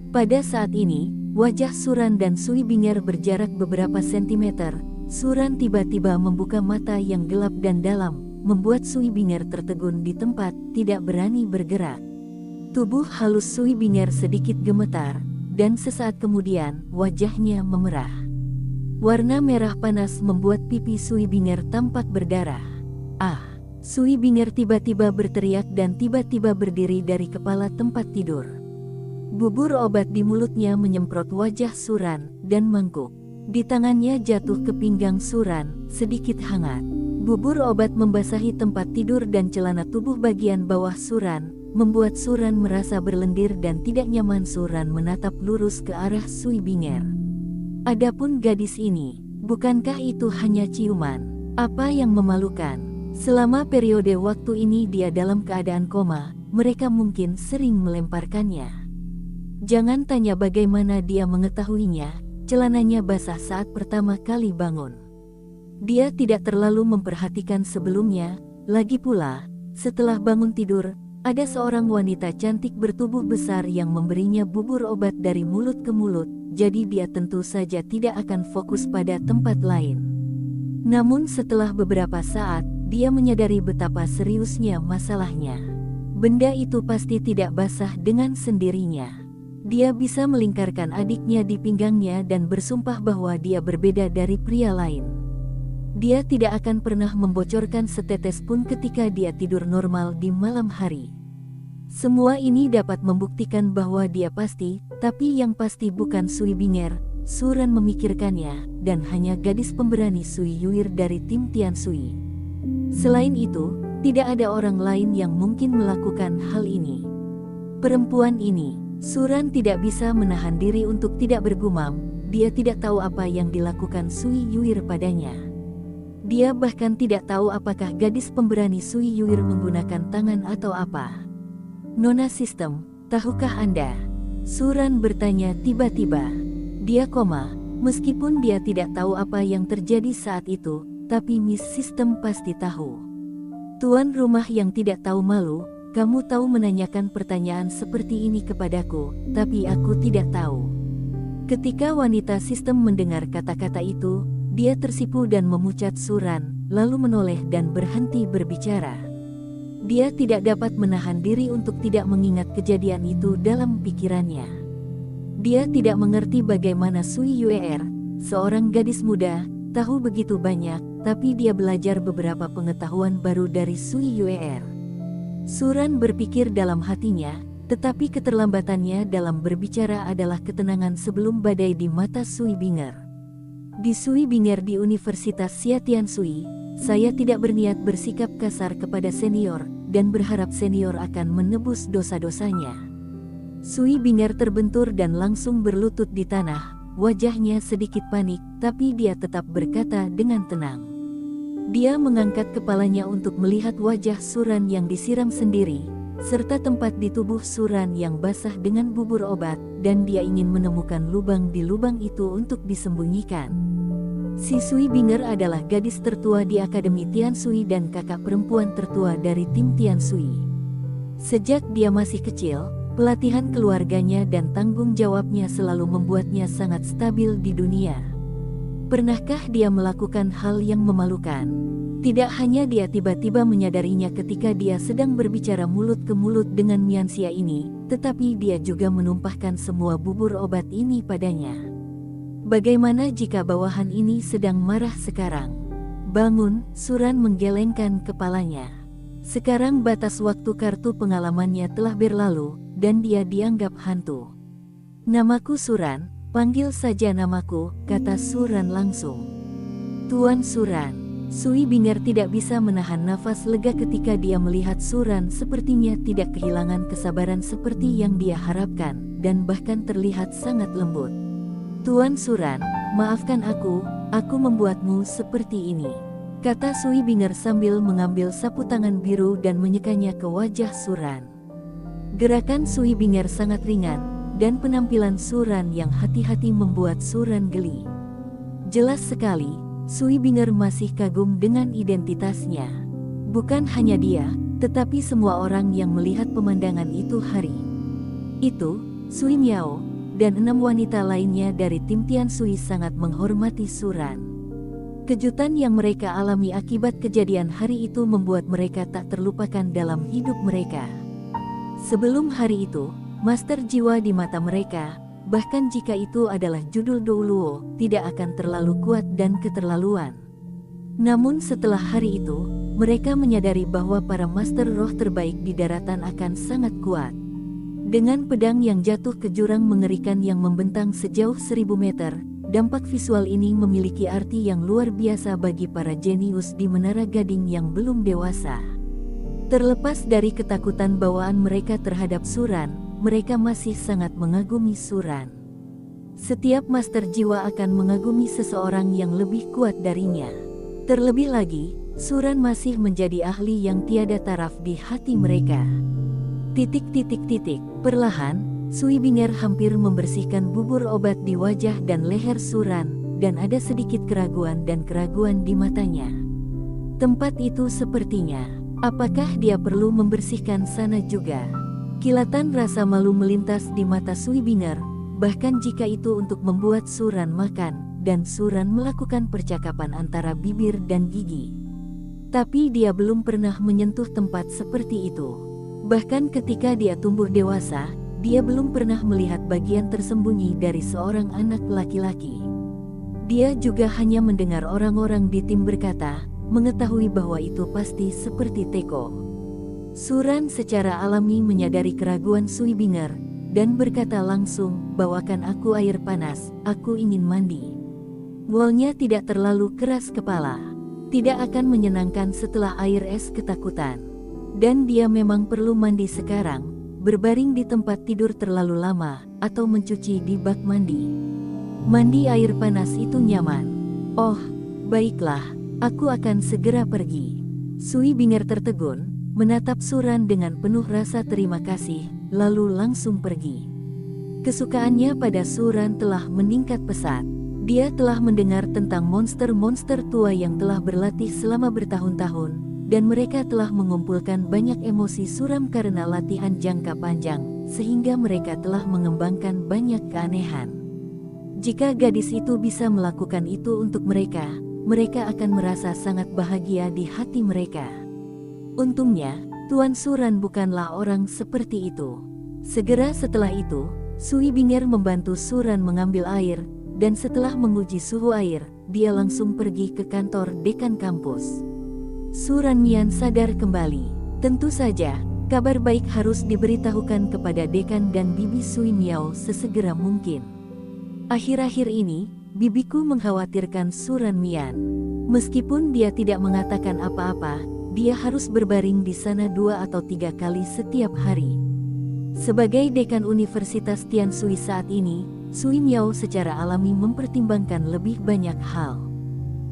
Pada saat ini, wajah Suran dan Sui Binger berjarak beberapa sentimeter. Suran tiba-tiba membuka mata yang gelap dan dalam, membuat Sui Binger tertegun di tempat, tidak berani bergerak. Tubuh halus Sui Binger sedikit gemetar, dan sesaat kemudian, wajahnya memerah. Warna merah panas membuat pipi Sui Binger tampak berdarah. Ah! Sui Binger tiba-tiba berteriak dan tiba-tiba berdiri dari kepala tempat tidur. Bubur obat di mulutnya menyemprot wajah Suran, dan mangkuk di tangannya jatuh ke pinggang Suran, sedikit hangat. Bubur obat membasahi tempat tidur dan celana tubuh bagian bawah Suran, membuat Suran merasa berlendir dan tidak nyaman. Suran menatap lurus ke arah Sui Binger. Adapun gadis ini, bukankah itu hanya ciuman? Apa yang memalukan? Selama periode waktu ini dia dalam keadaan koma, mereka mungkin sering melemparkannya. Jangan tanya bagaimana dia mengetahuinya, celananya basah saat pertama kali bangun. Dia tidak terlalu memperhatikan sebelumnya, lagi pula, setelah bangun tidur, ada seorang wanita cantik bertubuh besar yang memberinya bubur obat dari mulut ke mulut, jadi dia tentu saja tidak akan fokus pada tempat lain. Namun setelah beberapa saat, dia menyadari betapa seriusnya masalahnya. Benda itu pasti tidak basah dengan sendirinya. Dia bisa melingkarkan adiknya di pinggangnya dan bersumpah bahwa dia berbeda dari pria lain. Dia tidak akan pernah membocorkan setetes pun ketika dia tidur normal di malam hari. Semua ini dapat membuktikan bahwa dia pasti, tapi yang pasti bukan Sui Binger. Suran memikirkannya, dan hanya gadis pemberani Sui Yuir dari tim Tian Sui. Selain itu, tidak ada orang lain yang mungkin melakukan hal ini. Perempuan ini, Suran tidak bisa menahan diri untuk tidak bergumam. Dia tidak tahu apa yang dilakukan Sui Yuir padanya. Dia bahkan tidak tahu apakah gadis pemberani Sui Yuir menggunakan tangan atau apa. Nona Sistem, tahukah Anda? Suran bertanya tiba-tiba. Dia koma, meskipun dia tidak tahu apa yang terjadi saat itu, tapi Miss Sistem pasti tahu. Tuan rumah yang tidak tahu malu, kamu tahu menanyakan pertanyaan seperti ini kepadaku, tapi aku tidak tahu. Ketika wanita Sistem mendengar kata-kata itu, dia tersipu dan memucat Suran, lalu menoleh dan berhenti berbicara. Dia tidak dapat menahan diri untuk tidak mengingat kejadian itu dalam pikirannya. Dia tidak mengerti bagaimana Sui Yuer, seorang gadis muda, tahu begitu banyak, tapi dia belajar beberapa pengetahuan baru dari Sui Yuer. Suran berpikir dalam hatinya, tetapi keterlambatannya dalam berbicara adalah ketenangan sebelum badai di mata Sui Binger. Di Sui Binger di Universitas Xia Tian Sui, saya tidak berniat bersikap kasar kepada senior, dan berharap senior akan menebus dosa-dosanya. Sui Binger terbentur dan langsung berlutut di tanah, wajahnya sedikit panik, tapi dia tetap berkata dengan tenang. Dia mengangkat kepalanya untuk melihat wajah Suran yang disiram sendiri, serta tempat di tubuh Suran yang basah dengan bubur obat, dan dia ingin menemukan lubang di lubang itu untuk disembunyikan. Si Sui Binger adalah gadis tertua di Akademi Tian Sui dan kakak perempuan tertua dari tim Tian Sui. Sejak dia masih kecil, pelatihan keluarganya dan tanggung jawabnya selalu membuatnya sangat stabil di dunia. Pernahkah dia melakukan hal yang memalukan? Tidak hanya dia tiba-tiba menyadarinya ketika dia sedang berbicara mulut ke mulut dengan Mianxia ini, tetapi dia juga menumpahkan semua bubur obat ini padanya. Bagaimana jika bawahan ini sedang marah sekarang? Bangun, Suran menggelengkan kepalanya. Sekarang batas waktu kartu pengalamannya telah berlalu, dan dia dianggap hantu. Namaku Suran, panggil saja namaku, kata Suran langsung. Tuan Suran. Sui Binger tidak bisa menahan nafas lega ketika dia melihat Suran sepertinya tidak kehilangan kesabaran seperti yang dia harapkan, dan bahkan terlihat sangat lembut. Tuan Suran, maafkan aku membuatmu seperti ini, kata Sui Binger sambil mengambil sapu tangan biru dan menyekanya ke wajah Suran. Gerakan Sui Binger sangat ringan, dan penampilan Suran yang hati-hati membuat Suran geli. Jelas sekali, Sui Binger masih kagum dengan identitasnya. Bukan hanya dia, tetapi semua orang yang melihat pemandangan itu hari itu, Sui Miao, dan 6 wanita lainnya dari tim Tian Sui sangat menghormati Suran. Kejutan yang mereka alami akibat kejadian hari itu membuat mereka tak terlupakan dalam hidup mereka. Sebelum hari itu, master jiwa di mata mereka, bahkan jika itu adalah judul Douluo, tidak akan terlalu kuat dan keterlaluan. Namun setelah hari itu, mereka menyadari bahwa para master roh terbaik di daratan akan sangat kuat. Dengan pedang yang jatuh ke jurang mengerikan yang membentang sejauh 1000 meter, dampak visual ini memiliki arti yang luar biasa bagi para jenius di Menara Gading yang belum dewasa. Terlepas dari ketakutan bawaan mereka terhadap Suran, mereka masih sangat mengagumi Suran. Setiap master jiwa akan mengagumi seseorang yang lebih kuat darinya. Terlebih lagi, Suran masih menjadi ahli yang tiada taraf di hati mereka. Perlahan, Sui Binger hampir membersihkan bubur obat di wajah dan leher Suran, dan ada sedikit keraguan di matanya. Tempat itu sepertinya, apakah dia perlu membersihkan sana juga? Kilatan rasa malu melintas di mata Sui Binger, bahkan jika itu untuk membuat Suran makan, dan Suran melakukan percakapan antara bibir dan gigi. Tapi dia belum pernah menyentuh tempat seperti itu. Bahkan ketika dia tumbuh dewasa, dia belum pernah melihat bagian tersembunyi dari seorang anak laki-laki. Dia juga hanya mendengar orang-orang di tim berkata, mengetahui bahwa itu pasti seperti teko. Suran secara alami menyadari keraguan Sui Binger, dan berkata langsung, bawakan aku air panas, aku ingin mandi. Wolnya tidak terlalu keras kepala. Tidak akan menyenangkan setelah air es ketakutan. Dan dia memang perlu mandi sekarang, berbaring di tempat tidur terlalu lama, atau mencuci di bak mandi. Mandi air panas itu nyaman. Oh, baiklah, aku akan segera pergi. Sui Binger tertegun, menatap Suran dengan penuh rasa terima kasih, lalu langsung pergi. Kesukaannya pada Suran telah meningkat pesat. Dia telah mendengar tentang monster-monster tua yang telah berlatih selama bertahun-tahun, dan mereka telah mengumpulkan banyak emosi suram karena latihan jangka panjang, sehingga mereka telah mengembangkan banyak keanehan. Jika gadis itu bisa melakukan itu untuk mereka, mereka akan merasa sangat bahagia di hati mereka. Untungnya, Tuan Suran bukanlah orang seperti itu. Segera setelah itu, Sui Binger membantu Suran mengambil air, dan setelah menguji suhu air, dia langsung pergi ke kantor dekan kampus. Suran Mian sadar kembali. Tentu saja, kabar baik harus diberitahukan kepada dekan dan bibi Sui Miao sesegera mungkin. Akhir-akhir ini, bibiku mengkhawatirkan Suran Mian. Meskipun dia tidak mengatakan apa-apa, dia harus berbaring di sana 2 atau 3 kali setiap hari. Sebagai dekan Universitas Tianshui saat ini, Sui Miao secara alami mempertimbangkan lebih banyak hal.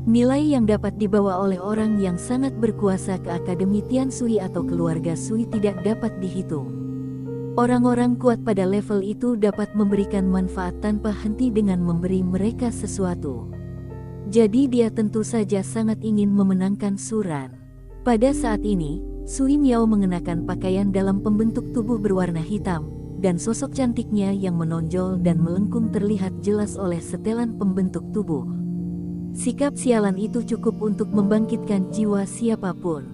Nilai yang dapat dibawa oleh orang yang sangat berkuasa ke Akademi Tianshui atau keluarga Sui tidak dapat dihitung. Orang-orang kuat pada level itu dapat memberikan manfaat tanpa henti dengan memberi mereka sesuatu. Jadi dia tentu saja sangat ingin memenangkan Suran. Pada saat ini, Sui Miao mengenakan pakaian dalam pembentuk tubuh berwarna hitam, dan sosok cantiknya yang menonjol dan melengkung terlihat jelas oleh setelan pembentuk tubuh. Sikap sialan itu cukup untuk membangkitkan jiwa siapapun.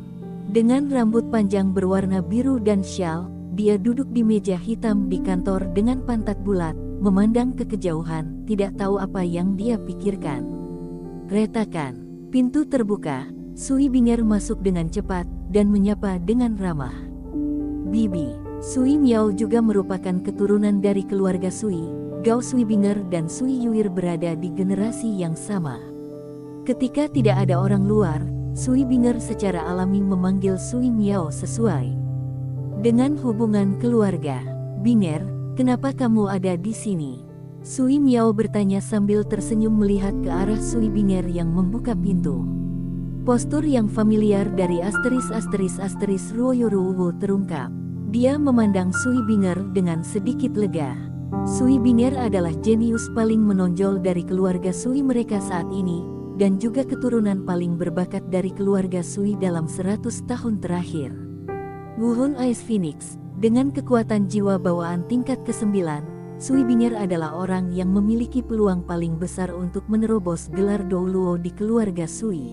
Dengan rambut panjang berwarna biru dan syal, dia duduk di meja hitam di kantor dengan pantat bulat, memandang ke kejauhan, tidak tahu apa yang dia pikirkan. Retakan. Pintu terbuka, Sui Binger masuk dengan cepat, dan menyapa dengan ramah. Bibi. Sui Miao juga merupakan keturunan dari keluarga Sui. Gao Sui Binger dan Sui Yuir berada di generasi yang sama. Ketika tidak ada orang luar, Sui Binger secara alami memanggil Sui Miao sesuai dengan hubungan keluarga. Binger, kenapa kamu ada di sini? Sui Miao bertanya sambil tersenyum melihat ke arah Sui Binger yang membuka pintu. Postur yang familiar dari *** Ruoyoruwo terungkap. Dia memandang Sui Binger dengan sedikit lega. Sui Binger adalah jenius paling menonjol dari keluarga Sui mereka saat ini, dan juga keturunan paling berbakat dari keluarga Sui dalam 100 tahun terakhir. Wuhun Ice Phoenix, dengan kekuatan jiwa bawaan tingkat ke-9, Sui Binger adalah orang yang memiliki peluang paling besar untuk menerobos gelar Douluo di keluarga Sui.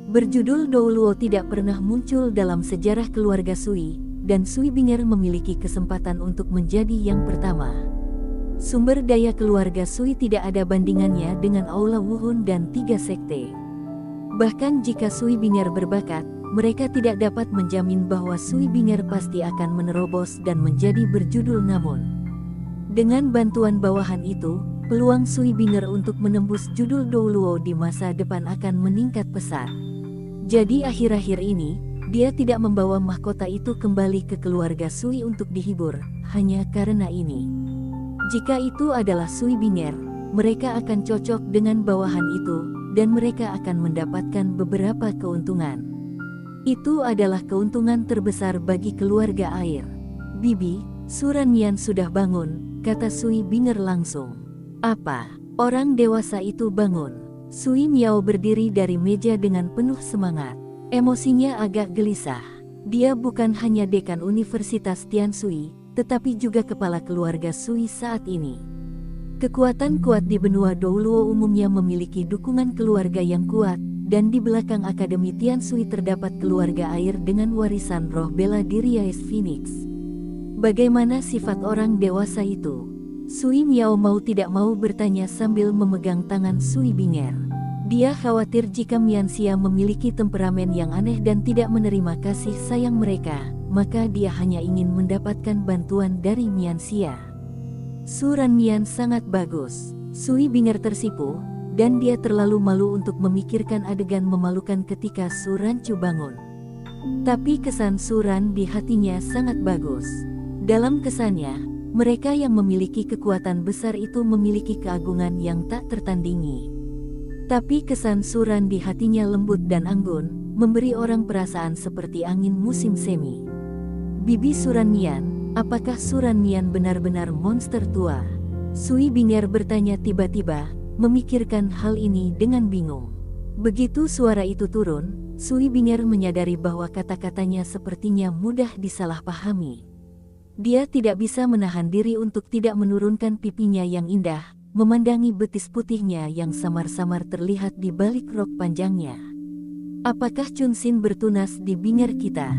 Berjudul Douluo tidak pernah muncul dalam sejarah keluarga Sui, dan Sui Binger memiliki kesempatan untuk menjadi yang pertama. Sumber daya keluarga Sui tidak ada bandingannya dengan Aula Wuhun dan 3 sekte. Bahkan jika Sui Binger berbakat, mereka tidak dapat menjamin bahwa Sui Binger pasti akan menerobos dan menjadi berjudul. Namun, dengan bantuan bawahan itu, peluang Sui Binger untuk menembus judul Douluo di masa depan akan meningkat pesat. Jadi akhir-akhir ini, dia tidak membawa mahkota itu kembali ke keluarga Sui untuk dihibur, hanya karena ini. Jika itu adalah Sui Bing'er, mereka akan cocok dengan bawahan itu, dan mereka akan mendapatkan beberapa keuntungan. Itu adalah keuntungan terbesar bagi keluarga air. Bibi, Su Ranmian sudah bangun, kata Sui Bing'er langsung. Apa? Orang dewasa itu bangun. Sui Miao berdiri dari meja dengan penuh semangat. Emosinya agak gelisah. Dia bukan hanya dekan Universitas Tianshui, tetapi juga kepala keluarga Sui saat ini. Kekuatan kuat di benua Douluo umumnya memiliki dukungan keluarga yang kuat, dan di belakang Akademi Tianshui terdapat keluarga air dengan warisan roh bela diri Ice Phoenix. Bagaimana sifat orang dewasa itu? Sui Miao mau tidak mau bertanya sambil memegang tangan Sui Bing'er. Dia khawatir jika Mianxia memiliki temperamen yang aneh dan tidak menerima kasih sayang mereka, maka dia hanya ingin mendapatkan bantuan dari Mianxia. Su Ranmian sangat bagus. Sui Bing'er tersipu, dan dia terlalu malu untuk memikirkan adegan memalukan ketika Su Rancu bangun. Tapi kesan Su Ran di hatinya sangat bagus. Dalam kesannya, mereka yang memiliki kekuatan besar itu memiliki keagungan yang tak tertandingi. Tapi kesan Su Ran di hatinya lembut dan anggun, memberi orang perasaan seperti angin musim semi. Bibi Su Ranmian, apakah Su Ranmian benar-benar monster tua? Sui Bing'er bertanya tiba-tiba, memikirkan hal ini dengan bingung. Begitu suara itu turun, Sui Bing'er menyadari bahwa kata-katanya sepertinya mudah disalahpahami. Dia tidak bisa menahan diri untuk tidak menurunkan pipinya yang indah, memandangi betis putihnya yang samar-samar terlihat di balik rok panjangnya. Apakah Chun Xin bertunas di Bing'er kita?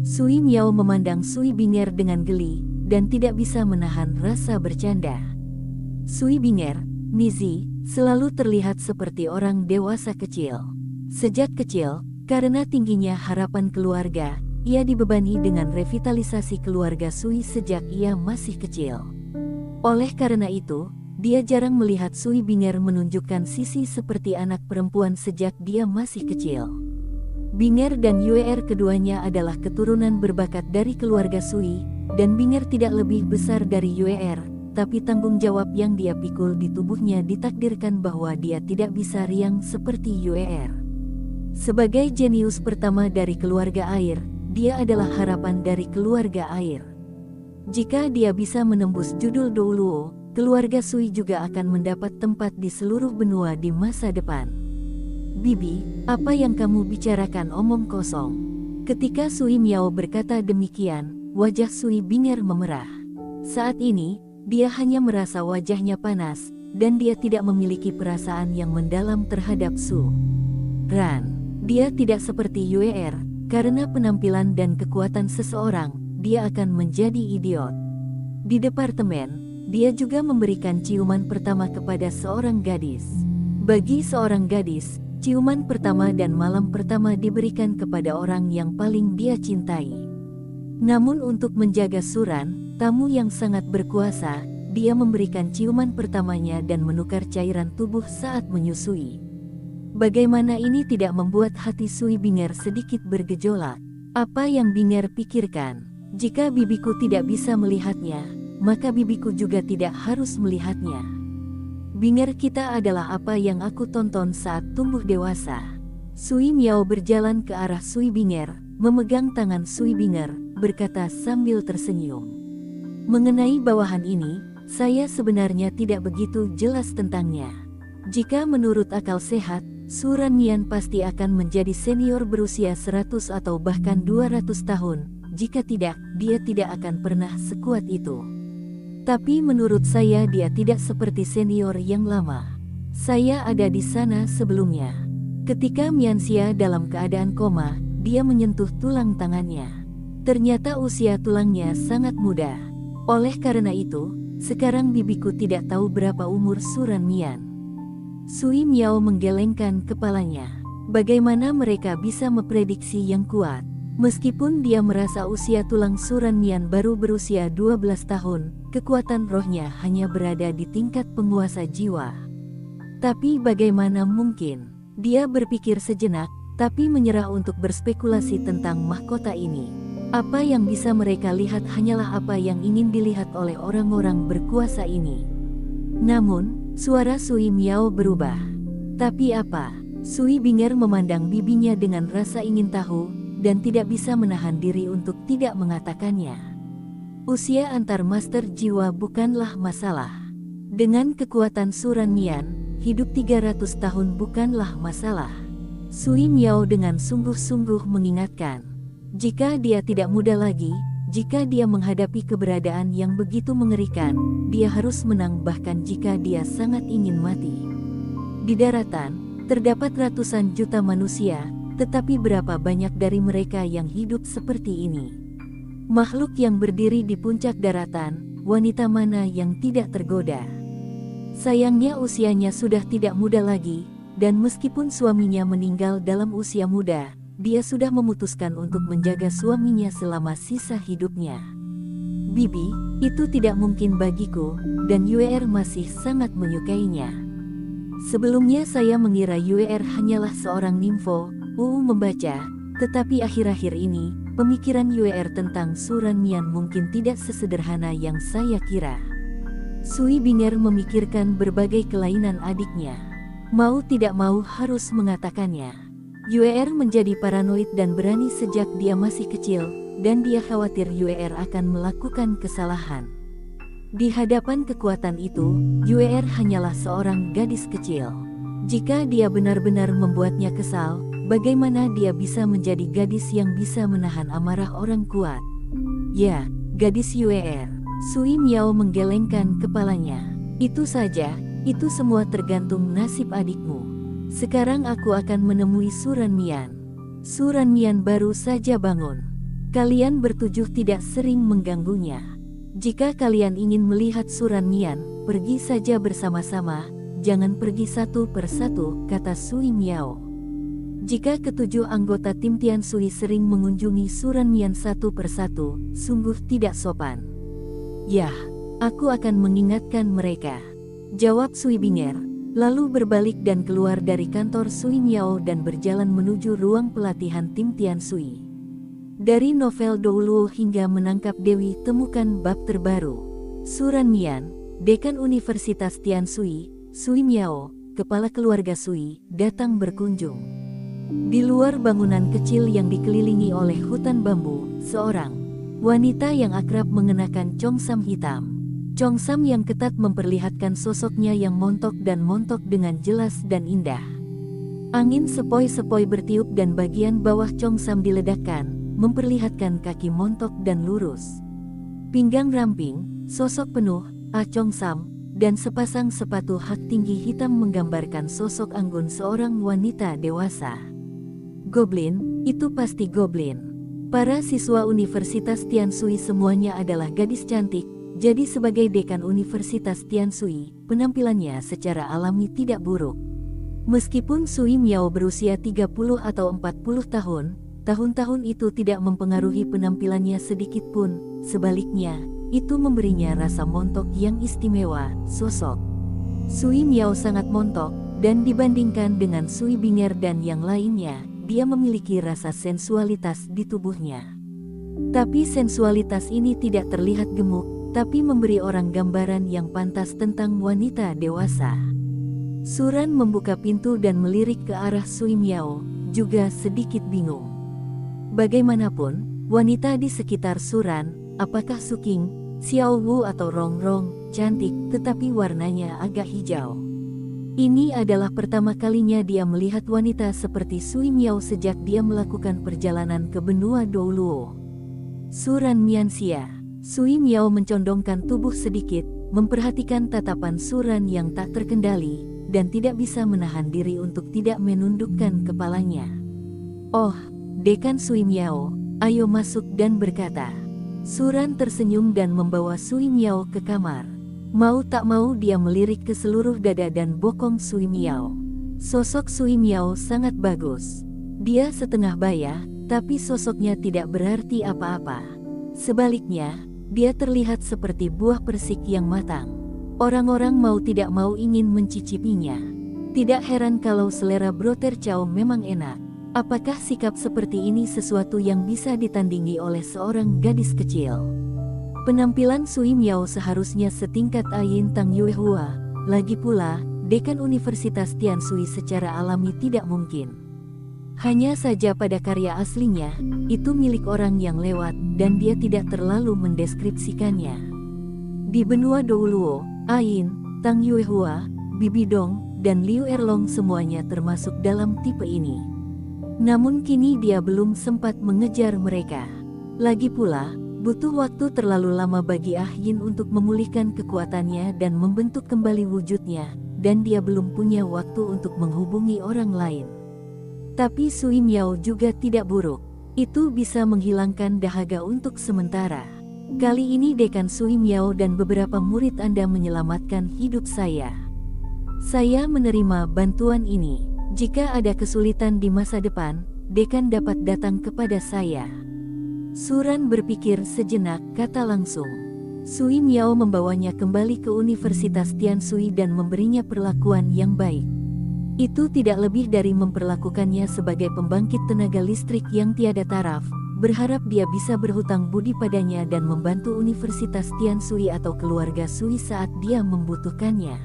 Sui Miao memandang Sui Bing'er dengan geli, dan tidak bisa menahan rasa bercanda. Sui Bing'er, Nizi, selalu terlihat seperti orang dewasa kecil. Sejak kecil, karena tingginya harapan keluarga, ia dibebani dengan revitalisasi keluarga Sui sejak ia masih kecil. Oleh karena itu, dia jarang melihat Sui Bing'er menunjukkan sisi seperti anak perempuan sejak dia masih kecil. Bing'er dan Yue'er keduanya adalah keturunan berbakat dari keluarga Sui, dan Bing'er tidak lebih besar dari Yue'er, tapi tanggung jawab yang dia pikul di tubuhnya ditakdirkan bahwa dia tidak bisa riang seperti Yue'er. Sebagai jenius pertama dari keluarga air, dia adalah harapan dari keluarga air. Jika dia bisa menembus judul Douluo, keluarga Sui juga akan mendapat tempat di seluruh benua di masa depan. Bibi, apa yang kamu bicarakan omong kosong? Ketika Sui Miao berkata demikian, wajah Sui Bing'er memerah. Saat ini, dia hanya merasa wajahnya panas, dan dia tidak memiliki perasaan yang mendalam terhadap Su Ran. Dia tidak seperti Yue'er. Karena penampilan dan kekuatan seseorang, dia akan menjadi idiot. Di departemen, dia juga memberikan ciuman pertama kepada seorang gadis. Bagi seorang gadis, ciuman pertama dan malam pertama diberikan kepada orang yang paling dia cintai. Namun untuk menjaga Su Ran, tamu yang sangat berkuasa, dia memberikan ciuman pertamanya dan menukar cairan tubuh saat menyusui. Bagaimana ini tidak membuat hati Sui Bing'er sedikit bergejolak? Apa yang Bing'er pikirkan? Jika bibiku tidak bisa melihatnya, maka bibiku juga tidak harus melihatnya. Bing'er kita adalah apa yang aku tonton saat tumbuh dewasa. Sui Miao berjalan ke arah Sui Bing'er, memegang tangan Sui Bing'er, berkata sambil tersenyum. Mengenai bawahan ini, saya sebenarnya tidak begitu jelas tentangnya. Jika menurut akal sehat, Su Ranmian pasti akan menjadi senior berusia 100 atau bahkan 200 tahun, jika tidak, dia tidak akan pernah sekuat itu. Tapi menurut saya dia tidak seperti senior yang lama. Saya ada di sana sebelumnya. Ketika Mianxia dalam keadaan koma, dia menyentuh tulang tangannya. Ternyata usia tulangnya sangat muda. Oleh karena itu, sekarang bibiku tidak tahu berapa umur Su Ranmian. Sui Miao menggelengkan kepalanya. Bagaimana mereka bisa memprediksi yang kuat? Meskipun dia merasa usia tulang Su Ranmian baru berusia 12 tahun, kekuatan rohnya hanya berada di tingkat penguasa jiwa. Tapi bagaimana mungkin? Dia berpikir sejenak, tapi menyerah untuk berspekulasi tentang mahkota ini. Apa yang bisa mereka lihat hanyalah apa yang ingin dilihat oleh orang-orang berkuasa ini. Namun, suara Sui Miao berubah. Tapi apa? Sui Binger memandang bibinya dengan rasa ingin tahu, dan tidak bisa menahan diri untuk tidak mengatakannya. Usia antar master jiwa bukanlah masalah. Dengan kekuatan Suran Mian, hidup 300 tahun bukanlah masalah. Sui Miao dengan sungguh-sungguh mengingatkan, jika dia tidak muda lagi, jika dia menghadapi keberadaan yang begitu mengerikan, dia harus menang bahkan jika dia sangat ingin mati. Di daratan, terdapat ratusan juta manusia, tetapi berapa banyak dari mereka yang hidup seperti ini? Makhluk yang berdiri di puncak daratan, wanita mana yang tidak tergoda? Sayangnya usianya sudah tidak muda lagi, dan meskipun suaminya meninggal dalam usia muda, dia sudah memutuskan untuk menjaga suaminya selama sisa hidupnya. Bibi, itu tidak mungkin bagiku, dan Yuer masih sangat menyukainya. Sebelumnya saya mengira Yuer hanyalah seorang nimfo, membaca, tetapi akhir-akhir ini, pemikiran Yuer tentang Suran Mian mungkin tidak sesederhana yang saya kira. Sui Binger memikirkan berbagai kelainan adiknya. Mau tidak mau harus mengatakannya. Yuer menjadi paranoid dan berani sejak dia masih kecil, dan dia khawatir Yuer akan melakukan kesalahan. Di hadapan kekuatan itu, Yuer hanyalah seorang gadis kecil. Jika dia benar-benar membuatnya kesal, bagaimana dia bisa menjadi gadis yang bisa menahan amarah orang kuat? Ya, gadis Yuer. Sui Miao menggelengkan kepalanya. Itu saja, itu semua tergantung nasib adikmu. Sekarang aku akan menemui Suran Mian. Suran Mian baru saja bangun. Kalian bertujuh tidak sering mengganggunya. Jika kalian ingin melihat Suran Mian, pergi saja bersama-sama, jangan pergi satu persatu, kata Sui Miao. Jika ketujuh anggota tim Tian Sui sering mengunjungi Suran Mian satu persatu, sungguh tidak sopan. Yah, aku akan mengingatkan mereka, jawab Sui Binger, lalu berbalik dan keluar dari kantor Sui Miao dan berjalan menuju ruang pelatihan tim Tian Sui. Dari novel Douluo hingga menangkap Dewi, temukan bab terbaru. Suran Mian, Dekan Universitas Tian Sui, Sui Miao, kepala keluarga Sui, datang berkunjung. Di luar bangunan kecil yang dikelilingi oleh hutan bambu, seorang wanita yang akrab mengenakan congsam hitam. Congsam yang ketat memperlihatkan sosoknya yang montok dengan jelas dan indah. Angin sepoi-sepoi bertiup dan bagian bawah congsam diledakkan, memperlihatkan kaki montok dan lurus. Pinggang ramping, sosok penuh, congsam, dan sepasang sepatu hak tinggi hitam menggambarkan sosok anggun seorang wanita dewasa. Goblin, itu pasti goblin. Para siswa Universitas Tian Sui semuanya adalah gadis cantik, jadi sebagai dekan Universitas Tian Sui, penampilannya secara alami tidak buruk. Meskipun Sui Miao berusia 30 atau 40 tahun, tahun-tahun itu tidak mempengaruhi penampilannya sedikit pun, sebaliknya, itu memberinya rasa montok yang istimewa, sosok Sui Miao sangat montok, dan dibandingkan dengan Sui Binger dan yang lainnya, dia memiliki rasa sensualitas di tubuhnya. Tapi sensualitas ini tidak terlihat gemuk, tapi memberi orang gambaran yang pantas tentang wanita dewasa. Suran membuka pintu dan melirik ke arah Sui Miao, juga sedikit bingung. Bagaimanapun, wanita di sekitar Suran, apakah Suking, Xiao Wu atau Rong Rong, cantik, tetapi warnanya agak hijau. Ini adalah pertama kalinya dia melihat wanita seperti Sui Miao sejak dia melakukan perjalanan ke benua Douluo. Suran Mianxia. Sui Miao mencondongkan tubuh sedikit, memperhatikan tatapan Suran yang tak terkendali, dan tidak bisa menahan diri untuk tidak menundukkan kepalanya. Oh, Dekan Sui Miao, ayo masuk dan berkata. Suran tersenyum dan membawa Sui Miao ke kamar. Mau tak mau dia melirik ke seluruh dada dan bokong Sui Miao. Sosok Sui Miao sangat bagus. Dia setengah baya, tapi sosoknya tidak berarti apa-apa. Sebaliknya, dia terlihat seperti buah persik yang matang. Orang-orang mau tidak mau ingin mencicipinya. Tidak heran kalau selera broter Chow memang enak. Apakah sikap seperti ini sesuatu yang bisa ditandingi oleh seorang gadis kecil? Penampilan Sui Miao seharusnya setingkat Ayin Tang Yuehua. Lagi pula, dekan Universitas Tianshui secara alami tidak mungkin. Hanya saja pada karya aslinya, itu milik orang yang lewat dan dia tidak terlalu mendeskripsikannya. Di benua Douluo, Ayin, Tang Yuehua, Bibi Dong, dan Liu Erlong semuanya termasuk dalam tipe ini. Namun kini dia belum sempat mengejar mereka. Lagi pula, butuh waktu terlalu lama bagi Ah Yin untuk memulihkan kekuatannya dan membentuk kembali wujudnya, dan dia belum punya waktu untuk menghubungi orang lain. Tapi Sui Miao juga tidak buruk. Itu bisa menghilangkan dahaga untuk sementara. Kali ini dekan Sui Miao dan beberapa murid Anda menyelamatkan hidup saya. Saya menerima bantuan ini. Jika ada kesulitan di masa depan, dekan dapat datang kepada saya. Suran berpikir sejenak, kata langsung. Sui Miao membawanya kembali ke Universitas Tianshui dan memberinya perlakuan yang baik. Itu tidak lebih dari memperlakukannya sebagai pembangkit tenaga listrik yang tiada taraf, berharap dia bisa berhutang budi padanya dan membantu Universitas Tianshui atau keluarga Sui saat dia membutuhkannya.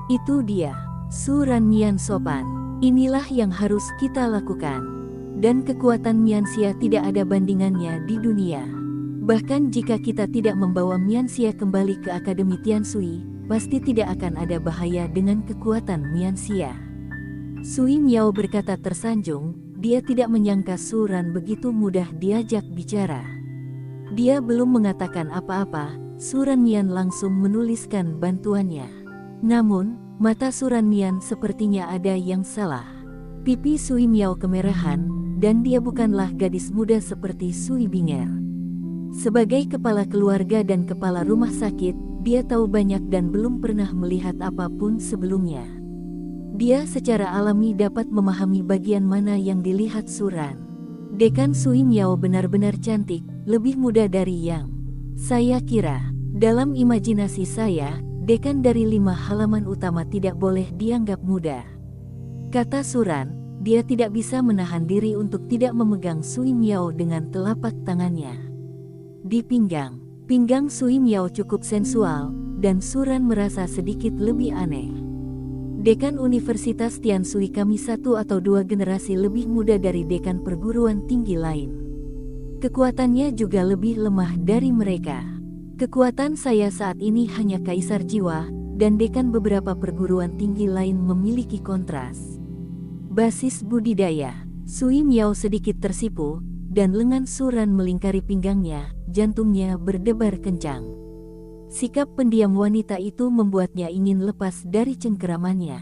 Itu dia, Suran Mian sopan. Inilah yang harus kita lakukan. Dan kekuatan Mianxia tidak ada bandingannya di dunia. Bahkan jika kita tidak membawa Mianxia kembali ke Akademi Tianshui, pasti tidak akan ada bahaya dengan kekuatan Mianxia. Sui Miao berkata tersanjung, dia tidak menyangka Suran begitu mudah diajak bicara. Dia belum mengatakan apa-apa, Suran Mian langsung menuliskan bantuannya. Namun, mata Suran Mian sepertinya ada yang salah. Pipi Sui Miao kemerahan, dan dia bukanlah gadis muda seperti Sui Binger. Sebagai kepala keluarga dan kepala rumah sakit, dia tahu banyak dan belum pernah melihat apapun sebelumnya. Dia secara alami dapat memahami bagian mana yang dilihat Suran. Dekan Sui Miao benar-benar cantik, lebih muda dari yang saya kira. Dalam imajinasi saya, dekan dari 5 halaman utama tidak boleh dianggap muda. Kata Suran, dia tidak bisa menahan diri untuk tidak memegang Sui Miao dengan telapak tangannya. Di pinggang Sui Miao cukup sensual, dan Suran merasa sedikit lebih aneh. Dekan Universitas Tianshui kami 1 atau 2 generasi lebih muda dari dekan perguruan tinggi lain. Kekuatannya juga lebih lemah dari mereka. Kekuatan saya saat ini hanya kaisar jiwa, dan dekan beberapa perguruan tinggi lain memiliki kontras. Basis budidaya. Sui Miao sedikit tersipu, dan lengan Suran melingkari pinggangnya, jantungnya berdebar kencang. Sikap pendiam wanita itu membuatnya ingin lepas dari cengkeramannya.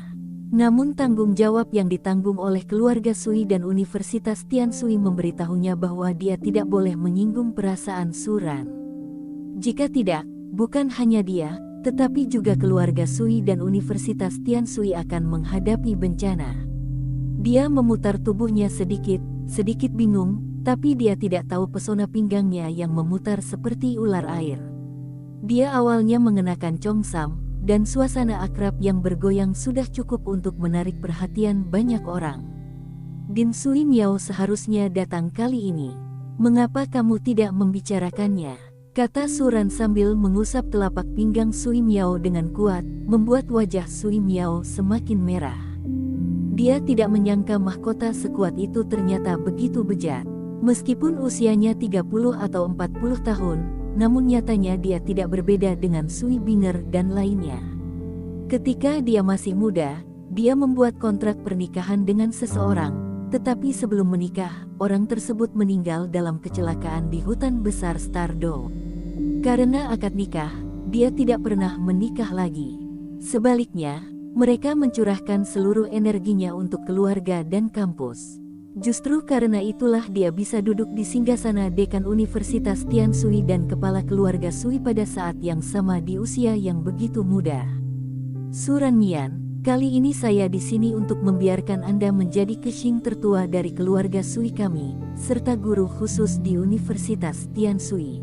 Namun tanggung jawab yang ditanggung oleh keluarga Sui dan Universitas Tianshui memberitahunya bahwa dia tidak boleh menyinggung perasaan Suran. Jika tidak, bukan hanya dia, tetapi juga keluarga Sui dan Universitas Tianshui akan menghadapi bencana. Dia memutar tubuhnya sedikit bingung, tapi dia tidak tahu pesona pinggangnya yang memutar seperti ular air. Dia awalnya mengenakan congsam, dan suasana akrab yang bergoyang sudah cukup untuk menarik perhatian banyak orang. Din Sui Miao seharusnya datang kali ini. Mengapa kamu tidak membicarakannya? Kata Suran sambil mengusap telapak pinggang Sui Miao dengan kuat, membuat wajah Sui Miao semakin merah. Dia tidak menyangka mahkota sekuat itu ternyata begitu bejat. Meskipun usianya 30 atau 40 tahun, namun nyatanya dia tidak berbeda dengan Sui Binger dan lainnya. Ketika dia masih muda, dia membuat kontrak pernikahan dengan seseorang, tetapi sebelum menikah, orang tersebut meninggal dalam kecelakaan di hutan besar Stardo. Karena akad nikah, dia tidak pernah menikah lagi. Sebaliknya, mereka mencurahkan seluruh energinya untuk keluarga dan kampus. Justru karena itulah dia bisa duduk di singgasana dekan Universitas Tianshui dan kepala keluarga Sui pada saat yang sama di usia yang begitu muda. Suran Mian, kali ini saya di sini untuk membiarkan Anda menjadi Qixing tertua dari keluarga Sui kami, serta guru khusus di Universitas Tianshui.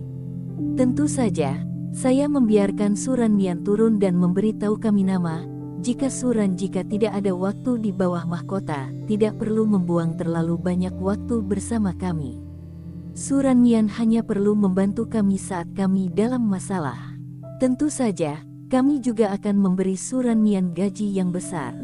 Tentu saja, saya membiarkan Suran Mian turun dan memberitahu kami nama, jika tidak ada waktu di bawah mahkota, tidak perlu membuang terlalu banyak waktu bersama kami. Suran Mian hanya perlu membantu kami saat kami dalam masalah. Tentu saja, kami juga akan memberi Suran Mian gaji yang besar.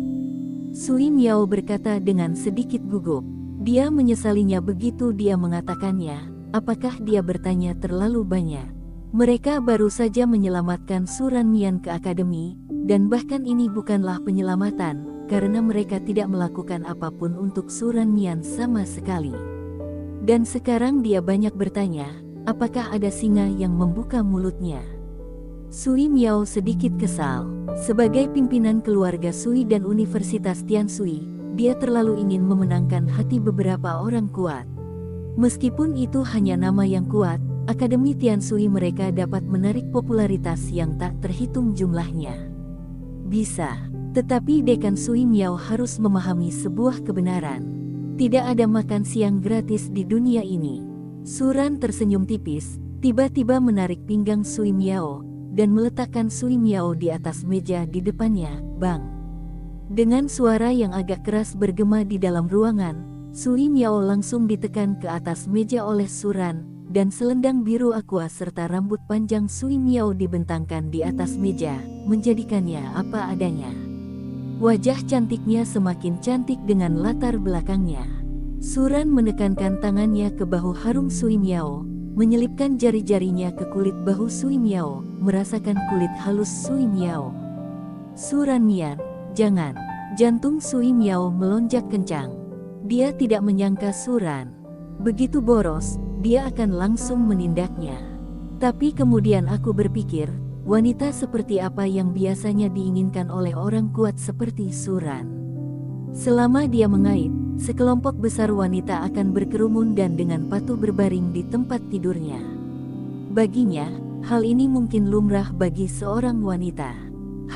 Sui Miao berkata dengan sedikit gugup. Dia menyesalinya begitu dia mengatakannya. Apakah dia bertanya terlalu banyak? Mereka baru saja menyelamatkan Suran Mian ke akademi, dan bahkan ini bukanlah penyelamatan, karena mereka tidak melakukan apapun untuk Suran Mian sama sekali. Dan sekarang dia banyak bertanya, apakah ada singa yang membuka mulutnya? Sui Miao sedikit kesal. Sebagai pimpinan keluarga Sui dan Universitas Tianshui, dia terlalu ingin memenangkan hati beberapa orang kuat. Meskipun itu hanya nama yang kuat, Akademi Tianshui mereka dapat menarik popularitas yang tak terhitung jumlahnya. Bisa, tetapi Dekan Sui Miao harus memahami sebuah kebenaran. Tidak ada makan siang gratis di dunia ini. Suran tersenyum tipis, tiba-tiba menarik pinggang Sui Miao, dan meletakkan Sui Miao di atas meja di depannya. Bang! Dengan suara yang agak keras bergema di dalam ruangan, Sui Miao langsung ditekan ke atas meja oleh Suran, dan selendang biru aqua serta rambut panjang Sui Miao dibentangkan di atas meja, menjadikannya apa adanya. Wajah cantiknya semakin cantik dengan latar belakangnya. Suran menekankan tangannya ke bahu harum Sui Miao, menyelipkan jari-jarinya ke kulit bahu Sui Miao, merasakan kulit halus Sui Miao. Suran Mian, jangan! Jantung Sui Miao melonjak kencang. Dia tidak menyangka Suran begitu boros, dia akan langsung menindaknya. Tapi kemudian aku berpikir, wanita seperti apa yang biasanya diinginkan oleh orang kuat seperti Suran. Selama dia mengait, sekelompok besar wanita akan berkerumun dan dengan patuh berbaring di tempat tidurnya. Baginya, hal ini mungkin lumrah bagi seorang wanita.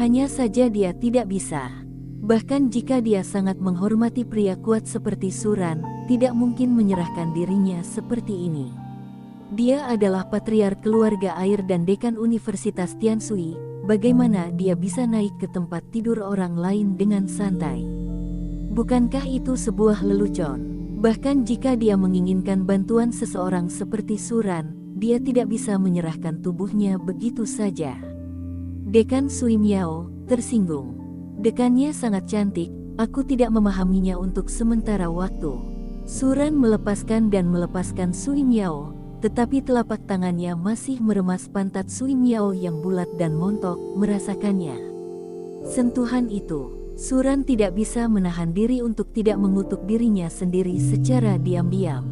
Hanya saja dia tidak bisa. Bahkan jika dia sangat menghormati pria kuat seperti Suran, tidak mungkin menyerahkan dirinya seperti ini. Dia adalah patriark keluarga air dan dekan Universitas Tianshui, bagaimana dia bisa naik ke tempat tidur orang lain dengan santai? Bukankah itu sebuah lelucon? Bahkan jika dia menginginkan bantuan seseorang seperti Suran, dia tidak bisa menyerahkan tubuhnya begitu saja. Dekan Sui Miao tersinggung. Dekannya sangat cantik, aku tidak memahaminya untuk sementara waktu. Suran melepaskan Sui Miao, tetapi telapak tangannya masih meremas pantat Sui Miao yang bulat dan montok, merasakannya. Sentuhan itu, Suran tidak bisa menahan diri untuk tidak mengutuk dirinya sendiri secara diam-diam.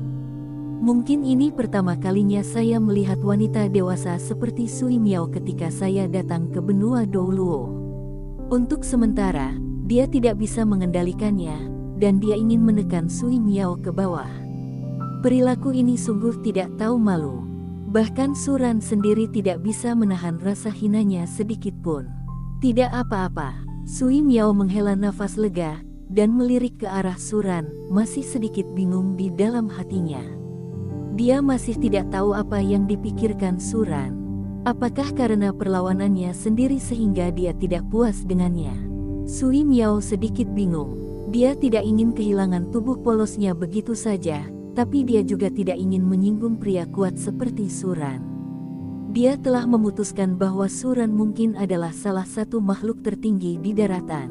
Mungkin ini pertama kalinya saya melihat wanita dewasa seperti Sui Miao ketika saya datang ke benua Douluo. Untuk sementara, dia tidak bisa mengendalikannya, dan dia ingin menekan Sui Miao ke bawah. Perilaku ini sungguh tidak tahu malu. Bahkan Suran sendiri tidak bisa menahan rasa hinanya sedikit pun. Tidak apa-apa, Sui Miao menghela nafas lega, dan melirik ke arah Suran, masih sedikit bingung di dalam hatinya. Dia masih tidak tahu apa yang dipikirkan Suran. Apakah karena perlawanannya sendiri sehingga dia tidak puas dengannya? Sui Miao sedikit bingung. Dia tidak ingin kehilangan tubuh polosnya begitu saja, tapi dia juga tidak ingin menyinggung pria kuat seperti Suran. Dia telah memutuskan bahwa Suran mungkin adalah salah satu makhluk tertinggi di daratan.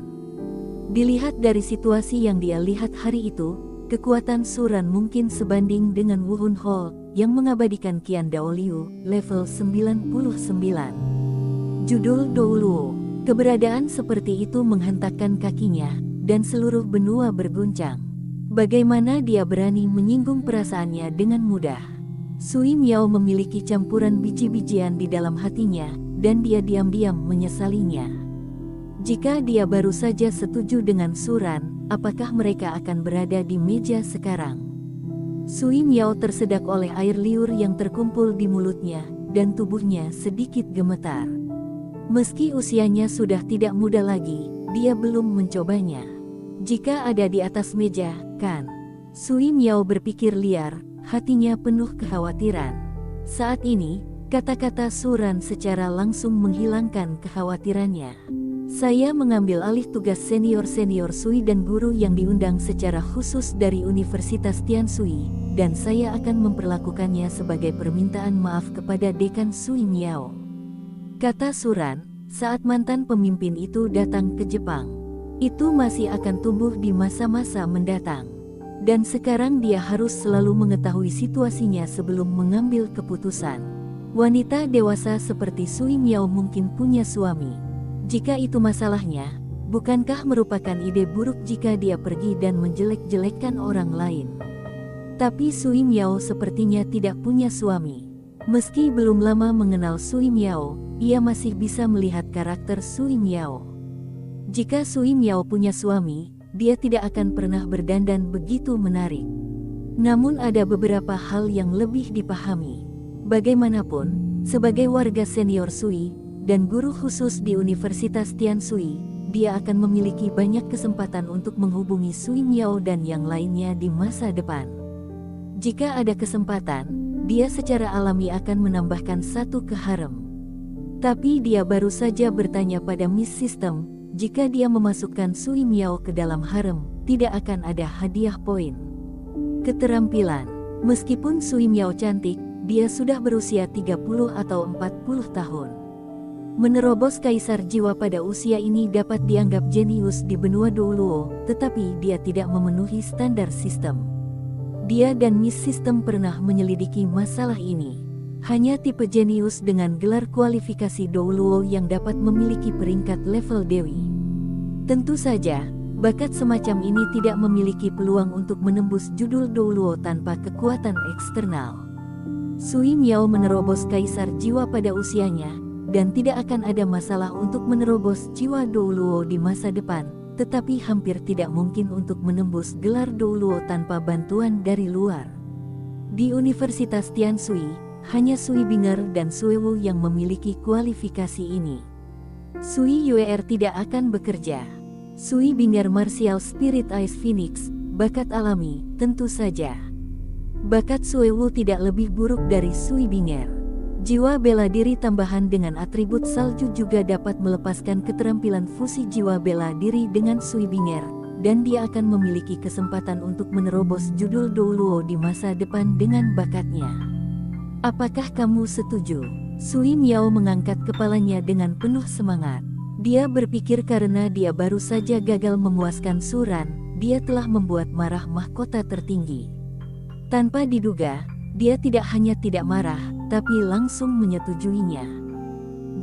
Dilihat dari situasi yang dia lihat hari itu, kekuatan Suran mungkin sebanding dengan Wu Hun Hall, yang mengabadikan Qian Dao Liu, level 99. Judul Douluo. Keberadaan seperti itu menghentakkan kakinya, dan seluruh benua berguncang. Bagaimana dia berani menyinggung perasaannya dengan mudah? Sui Miao memiliki campuran biji-bijian di dalam hatinya, dan dia diam-diam menyesalinya. Jika dia baru saja setuju dengan Suran, apakah mereka akan berada di meja sekarang? Sui Miao tersedak oleh air liur yang terkumpul di mulutnya, dan tubuhnya sedikit gemetar. Meski usianya sudah tidak muda lagi, dia belum mencobanya. Jika ada di atas meja, kan? Sui Miao berpikir liar, hatinya penuh kekhawatiran. Saat ini, kata-kata Suran secara langsung menghilangkan kekhawatirannya. Saya mengambil alih tugas senior-senior Sui dan guru yang diundang secara khusus dari Universitas Tianshui, dan saya akan memperlakukannya sebagai permintaan maaf kepada Dekan Sui Miao. Kata Suran, saat mantan pemimpin itu datang ke Jepang. Itu masih akan tumbuh di masa-masa mendatang. Dan sekarang dia harus selalu mengetahui situasinya sebelum mengambil keputusan. Wanita dewasa seperti Sui Miao mungkin punya suami. Jika itu masalahnya, bukankah merupakan ide buruk jika dia pergi dan menjelek-jelekkan orang lain? Tapi Sui Miao sepertinya tidak punya suami. Meski belum lama mengenal Sui Miao, ia masih bisa melihat karakter Sui Miao. Jika Sui Miao punya suami, dia tidak akan pernah berdandan begitu menarik. Namun ada beberapa hal yang lebih dipahami. Bagaimanapun, sebagai warga senior Sui dan guru khusus di Universitas Tianshui, dia akan memiliki banyak kesempatan untuk menghubungi Sui Miao dan yang lainnya di masa depan. Jika ada kesempatan, dia secara alami akan menambahkan satu ke harem. Tapi dia baru saja bertanya pada Miss System, jika dia memasukkan Sui Miao ke dalam harem, tidak akan ada hadiah poin. Keterampilan. Meskipun Sui Miao cantik, dia sudah berusia 30 atau 40 tahun. Menerobos kaisar jiwa pada usia ini dapat dianggap jenius di benua Douluo, tetapi dia tidak memenuhi standar sistem. Dia dan Miss System pernah menyelidiki masalah ini. Hanya tipe jenius dengan gelar kualifikasi Douluo yang dapat memiliki peringkat level dewi. Tentu saja, bakat semacam ini tidak memiliki peluang untuk menembus judul Douluo tanpa kekuatan eksternal. Sui Miao menerobos kaisar jiwa pada usianya, dan tidak akan ada masalah untuk menerobos jiwa Douluo di masa depan, tetapi hampir tidak mungkin untuk menembus gelar Douluo tanpa bantuan dari luar. Di Universitas Tianshui, hanya Sui Binger dan Sui Wu yang memiliki kualifikasi ini. Sui Yuer tidak akan bekerja. Sui Binger Martial Spirit Ice Phoenix, bakat alami, tentu saja. Bakat Sui Wu tidak lebih buruk dari Sui Binger. Jiwa bela diri tambahan dengan atribut salju juga dapat melepaskan keterampilan fusi jiwa bela diri dengan Sui Binger, dan dia akan memiliki kesempatan untuk menerobos judul Douluo di masa depan dengan bakatnya. Apakah kamu setuju? Sui Miao mengangkat kepalanya dengan penuh semangat. Dia berpikir karena dia baru saja gagal memuaskan Suran, dia telah membuat marah mahkota tertinggi. Tanpa diduga, dia tidak hanya tidak marah, tapi langsung menyetujuinya.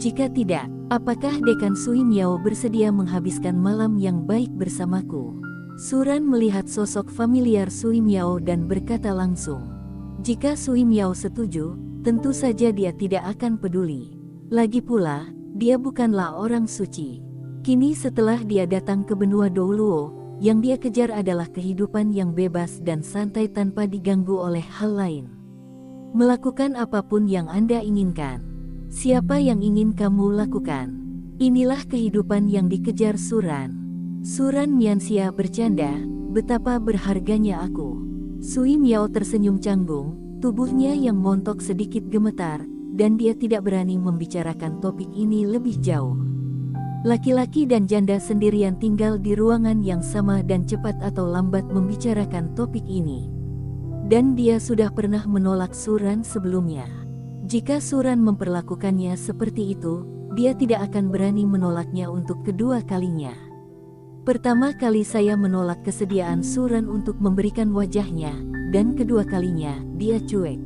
Jika tidak, apakah Dekan Sui Miao bersedia menghabiskan malam yang baik bersamaku? Suran melihat sosok familiar Sui Miao dan berkata langsung. Jika Sui Miao setuju, tentu saja dia tidak akan peduli. Lagi pula, dia bukanlah orang suci. Kini setelah dia datang ke benua Douluo, yang dia kejar adalah kehidupan yang bebas dan santai tanpa diganggu oleh hal lain. Melakukan apapun yang Anda inginkan. Siapa yang ingin kamu lakukan? Inilah kehidupan yang dikejar Suran. Suran Mianxia bercanda, betapa berharganya aku. Sui Miao tersenyum canggung, tubuhnya yang montok sedikit gemetar, dan dia tidak berani membicarakan topik ini lebih jauh. Laki-laki dan janda sendirian tinggal di ruangan yang sama dan cepat atau lambat membicarakan topik ini. Dan dia sudah pernah menolak Suran sebelumnya. Jika Suran memperlakukannya seperti itu, dia tidak akan berani menolaknya untuk kedua kalinya. Pertama kali saya menolak kesediaan Suran untuk memberikan wajahnya, dan kedua kalinya, dia cuek.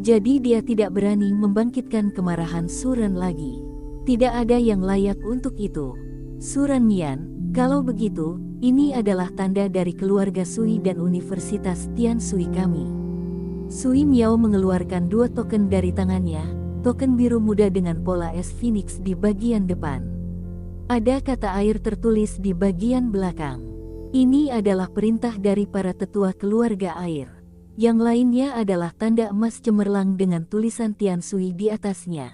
Jadi dia tidak berani membangkitkan kemarahan Suran lagi. Tidak ada yang layak untuk itu. Suran Mian, kalau begitu, ini adalah tanda dari keluarga Sui dan Universitas Tianshui kami. Sui Miao mengeluarkan 2 token dari tangannya, token biru muda dengan pola es Phoenix di bagian depan. Ada kata air tertulis di bagian belakang. Ini adalah perintah dari para tetua keluarga air. Yang lainnya adalah tanda emas cemerlang dengan tulisan Tianshui di atasnya.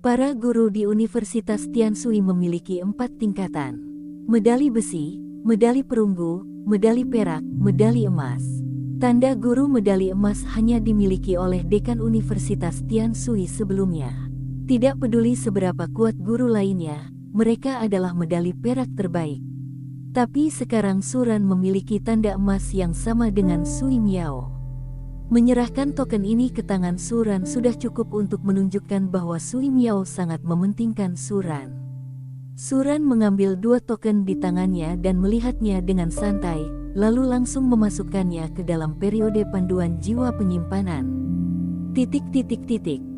Para guru di Universitas Tianshui memiliki 4 tingkatan. Medali besi, medali perunggu, medali perak, medali emas. Tanda guru medali emas hanya dimiliki oleh dekan Universitas Tianshui sebelumnya. Tidak peduli seberapa kuat guru lainnya, mereka adalah medali perak terbaik. Tapi sekarang Suran memiliki tanda emas yang sama dengan Sui Miao. Menyerahkan token ini ke tangan Suran sudah cukup untuk menunjukkan bahwa Sui Miao sangat mementingkan Suran. Suran mengambil 2 token di tangannya dan melihatnya dengan santai, lalu langsung memasukkannya ke dalam periode panduan jiwa penyimpanan.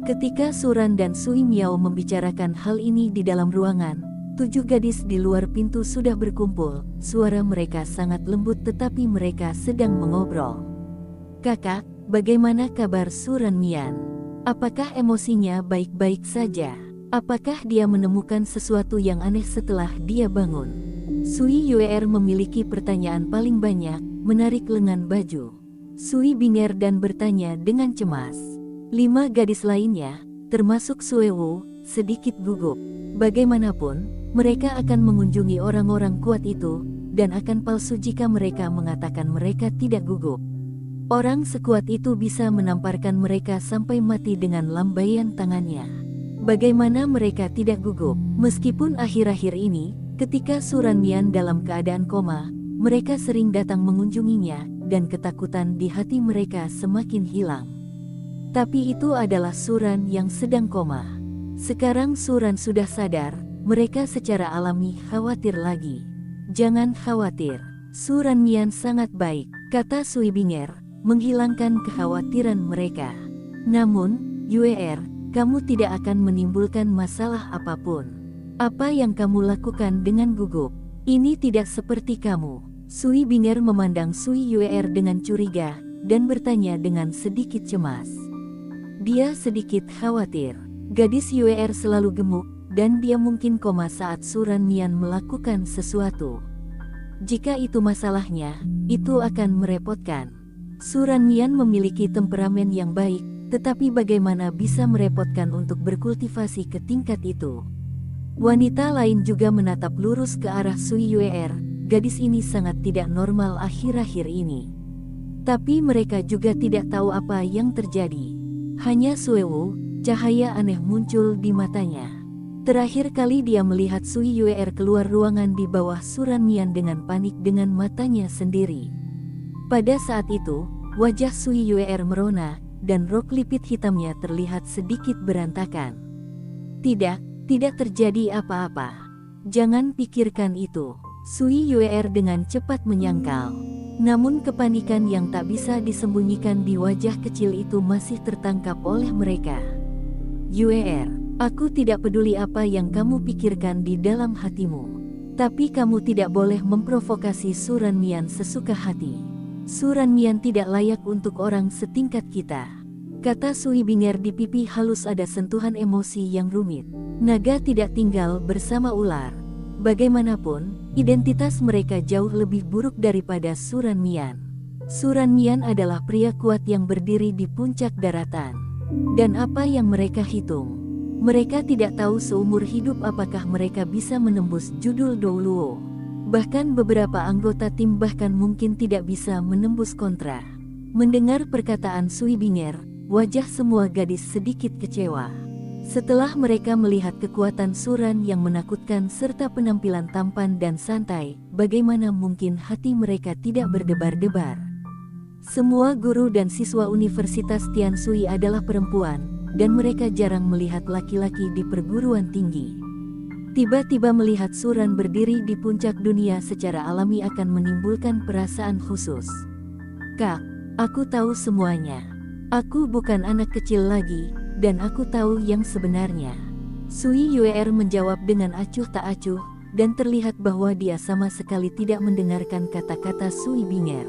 Ketika Suran dan Sui Miao membicarakan hal ini di dalam ruangan, 7 gadis di luar pintu sudah berkumpul. Suara mereka sangat lembut tetapi mereka sedang mengobrol. "Kakak, bagaimana kabar Suran Mian? Apakah emosinya baik-baik saja? Apakah dia menemukan sesuatu yang aneh setelah dia bangun?" Sui Yuer memiliki pertanyaan paling banyak, menarik lengan baju Sui Binger dan bertanya dengan cemas. 5 gadis lainnya, termasuk Suewu, sedikit gugup. Bagaimanapun, mereka akan mengunjungi orang-orang kuat itu, dan akan palsu jika mereka mengatakan mereka tidak gugup. Orang sekuat itu bisa menamparkan mereka sampai mati dengan lambaian tangannya. Bagaimana mereka tidak gugup? Meskipun akhir-akhir ini, ketika Suran Mian dalam keadaan koma, mereka sering datang mengunjunginya, dan ketakutan di hati mereka semakin hilang. Tapi itu adalah Suran yang sedang koma. Sekarang Suran sudah sadar, mereka secara alami khawatir lagi. "Jangan khawatir, Suran Mian sangat baik," kata Sui Binger, menghilangkan kekhawatiran mereka. "Namun, Yuer, kamu tidak akan menimbulkan masalah apapun. Apa yang kamu lakukan dengan gugup? Ini tidak seperti kamu." Sui Binger memandang Sui Yuer dengan curiga, dan bertanya dengan sedikit cemas. Dia sedikit khawatir. Gadis Yuer selalu gemuk, dan dia mungkin koma saat Suran Mian melakukan sesuatu. Jika itu masalahnya, itu akan merepotkan. Suran Mian memiliki temperamen yang baik, tetapi bagaimana bisa merepotkan untuk berkultivasi ke tingkat itu? Wanita lain juga menatap lurus ke arah Sui Yuer. Gadis ini sangat tidak normal akhir-akhir ini. Tapi mereka juga tidak tahu apa yang terjadi. Hanya Suewu, cahaya aneh muncul di matanya. Terakhir kali dia melihat Sui Yuer keluar ruangan di bawah Suran Mian dengan panik dengan matanya sendiri. Pada saat itu, wajah Sui Yuer merona, dan rok lipit hitamnya terlihat sedikit berantakan. Tidak terjadi apa-apa. Jangan pikirkan itu. Sui Yuer dengan cepat menyangkal. Namun kepanikan yang tak bisa disembunyikan di wajah kecil itu masih tertangkap oleh mereka. "Yuer, aku tidak peduli apa yang kamu pikirkan di dalam hatimu. Tapi kamu tidak boleh memprovokasi Suran Mian sesuka hati. Suran Mian tidak layak untuk orang setingkat kita," kata Sui Binger. Di pipi halus ada sentuhan emosi yang rumit. Naga tidak tinggal bersama ular. Bagaimanapun, identitas mereka jauh lebih buruk daripada Suran Mian. Suran Mian adalah pria kuat yang berdiri di puncak daratan. Dan apa yang mereka hitung? Mereka tidak tahu seumur hidup apakah mereka bisa menembus judul Douluo. Bahkan beberapa anggota tim bahkan mungkin tidak bisa menembus kontra. Mendengar perkataan Sui Binger, wajah semua gadis sedikit kecewa. Setelah mereka melihat kekuatan Suran yang menakutkan serta penampilan tampan dan santai, bagaimana mungkin hati mereka tidak berdebar-debar? Semua guru dan siswa Universitas Tianshui adalah perempuan, dan mereka jarang melihat laki-laki di perguruan tinggi. Tiba-tiba melihat Suran berdiri di puncak dunia secara alami akan menimbulkan perasaan khusus. "Kak, aku tahu semuanya. Aku bukan anak kecil lagi, dan aku tahu yang sebenarnya." Sui Yuer menjawab dengan acuh tak acuh, dan terlihat bahwa dia sama sekali tidak mendengarkan kata-kata Sui Binger.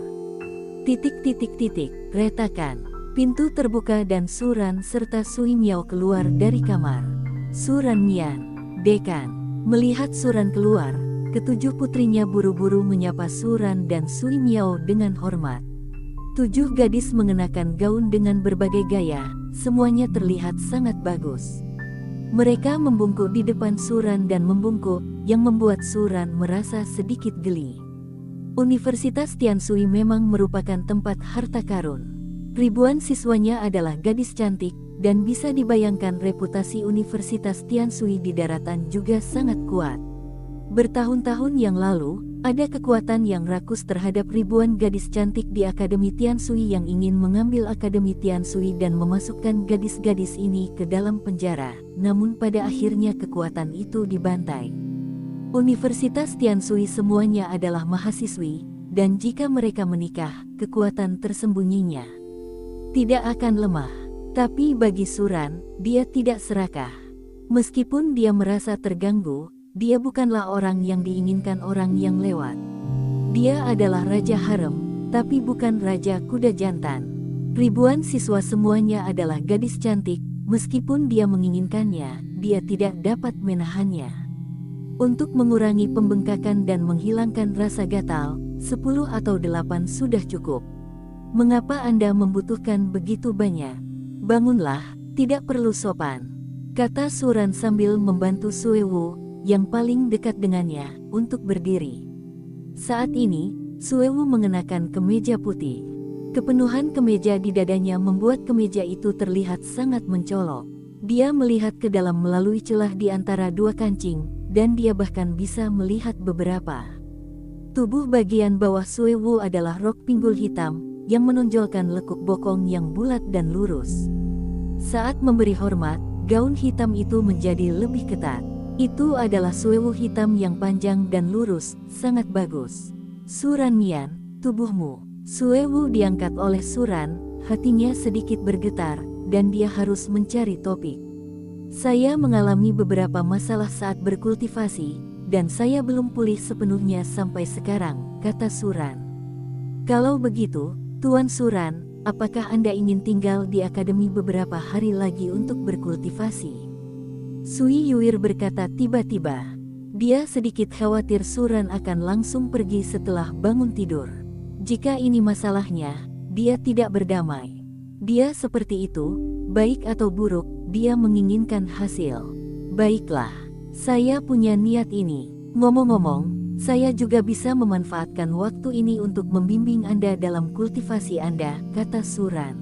Retakan. Pintu terbuka dan Suran serta Sui Miao keluar dari kamar. "Suran Mian, Dekan." Melihat Suran keluar, ketujuh putrinya buru-buru menyapa Suran dan Sui Miao dengan hormat. 7 gadis mengenakan gaun dengan berbagai gaya, semuanya terlihat sangat bagus. Mereka membungkuk di depan Suran dan membungkuk, yang membuat Suran merasa sedikit geli. Universitas Tianshui memang merupakan tempat harta karun. Ribuan siswanya adalah gadis cantik, dan bisa dibayangkan reputasi Universitas Tianshui di daratan juga sangat kuat. Bertahun-tahun yang lalu, ada kekuatan yang rakus terhadap ribuan gadis cantik di Akademi Tianshui yang ingin mengambil Akademi Tianshui dan memasukkan gadis-gadis ini ke dalam penjara, namun pada akhirnya kekuatan itu dibantai. Universitas Tianshui semuanya adalah mahasiswi, dan jika mereka menikah, kekuatan tersembunyinya tidak akan lemah. Tapi bagi Suran, dia tidak serakah. Meskipun dia merasa terganggu, dia bukanlah orang yang diinginkan orang yang lewat. Dia adalah raja harem, tapi bukan raja kuda jantan. Ribuan siswa semuanya adalah gadis cantik, meskipun dia menginginkannya, dia tidak dapat menahannya. Untuk mengurangi pembengkakan dan menghilangkan rasa gatal, 10 atau 8 sudah cukup. Mengapa Anda membutuhkan begitu banyak? Bangunlah, tidak perlu sopan, kata Suran sambil membantu Suewu, yang paling dekat dengannya, untuk berdiri. Saat ini, Suewu mengenakan kemeja putih. Kepenuhan kemeja di dadanya membuat kemeja itu terlihat sangat mencolok. Dia melihat ke dalam melalui celah di antara dua kancing, dan dia bahkan bisa melihat beberapa. Tubuh bagian bawah Suewu adalah rok pinggul hitam, yang menonjolkan lekuk bokong yang bulat dan lurus. Saat memberi hormat, gaun hitam itu menjadi lebih ketat. Itu adalah Suewu hitam yang panjang dan lurus, sangat bagus. Suran Mian, tubuhmu. Suewu diangkat oleh Suran, hatinya sedikit bergetar, dan dia harus mencari topik. Saya mengalami beberapa masalah saat berkultivasi, dan saya belum pulih sepenuhnya sampai sekarang, kata Suran. Kalau begitu, Tuan Suran, apakah Anda ingin tinggal di akademi beberapa hari lagi untuk berkultivasi? Sui Yuir berkata tiba-tiba. Dia sedikit khawatir Suran akan langsung pergi setelah bangun tidur. Jika ini masalahnya, dia tidak berdamai. Dia seperti itu, baik atau buruk, dia menginginkan hasil. Baiklah, saya punya niat ini. Ngomong-ngomong, saya juga bisa memanfaatkan waktu ini untuk membimbing Anda dalam kultivasi Anda, kata Suran.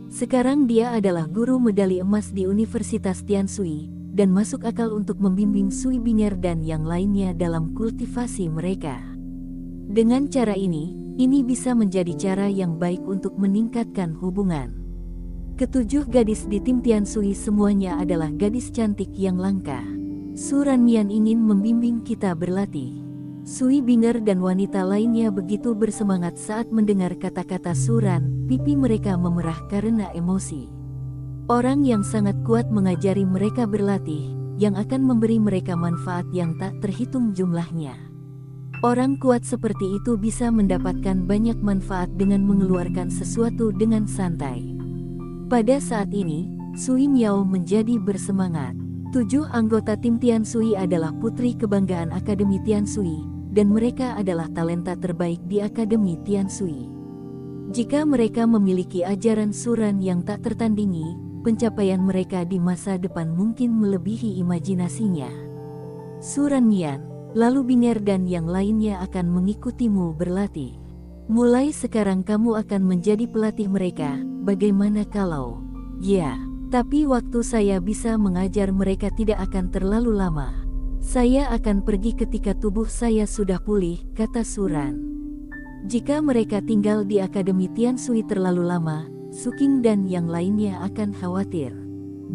Sekarang dia adalah guru medali emas di Universitas Tianshui, dan masuk akal untuk membimbing Sui Binger dan yang lainnya dalam kultivasi mereka. Dengan cara ini bisa menjadi cara yang baik untuk meningkatkan hubungan. Ketujuh gadis di tim Tianshui semuanya adalah gadis cantik yang langka. Suran Mian ingin membimbing kita berlatih. Sui Binger dan wanita lainnya begitu bersemangat saat mendengar kata-kata Suran, pipi mereka memerah karena emosi. Orang yang sangat kuat mengajari mereka berlatih, yang akan memberi mereka manfaat yang tak terhitung jumlahnya. Orang kuat seperti itu bisa mendapatkan banyak manfaat dengan mengeluarkan sesuatu dengan santai. Pada saat ini, Sui Miao menjadi bersemangat. 7 anggota tim Tianshui adalah putri kebanggaan Akademi Tianshui, dan mereka adalah talenta terbaik di Akademi Tianshui. Jika mereka memiliki ajaran Suran yang tak tertandingi, pencapaian mereka di masa depan mungkin melebihi imajinasinya. Suran Mian, lalu Binger dan yang lainnya akan mengikutimu berlatih. Mulai sekarang kamu akan menjadi pelatih mereka, bagaimana kalau? Ya. Tapi waktu saya bisa mengajar mereka tidak akan terlalu lama. Saya akan pergi ketika tubuh saya sudah pulih, kata Suran. Jika mereka tinggal di Akademi Tianshui terlalu lama, Suking dan yang lainnya akan khawatir.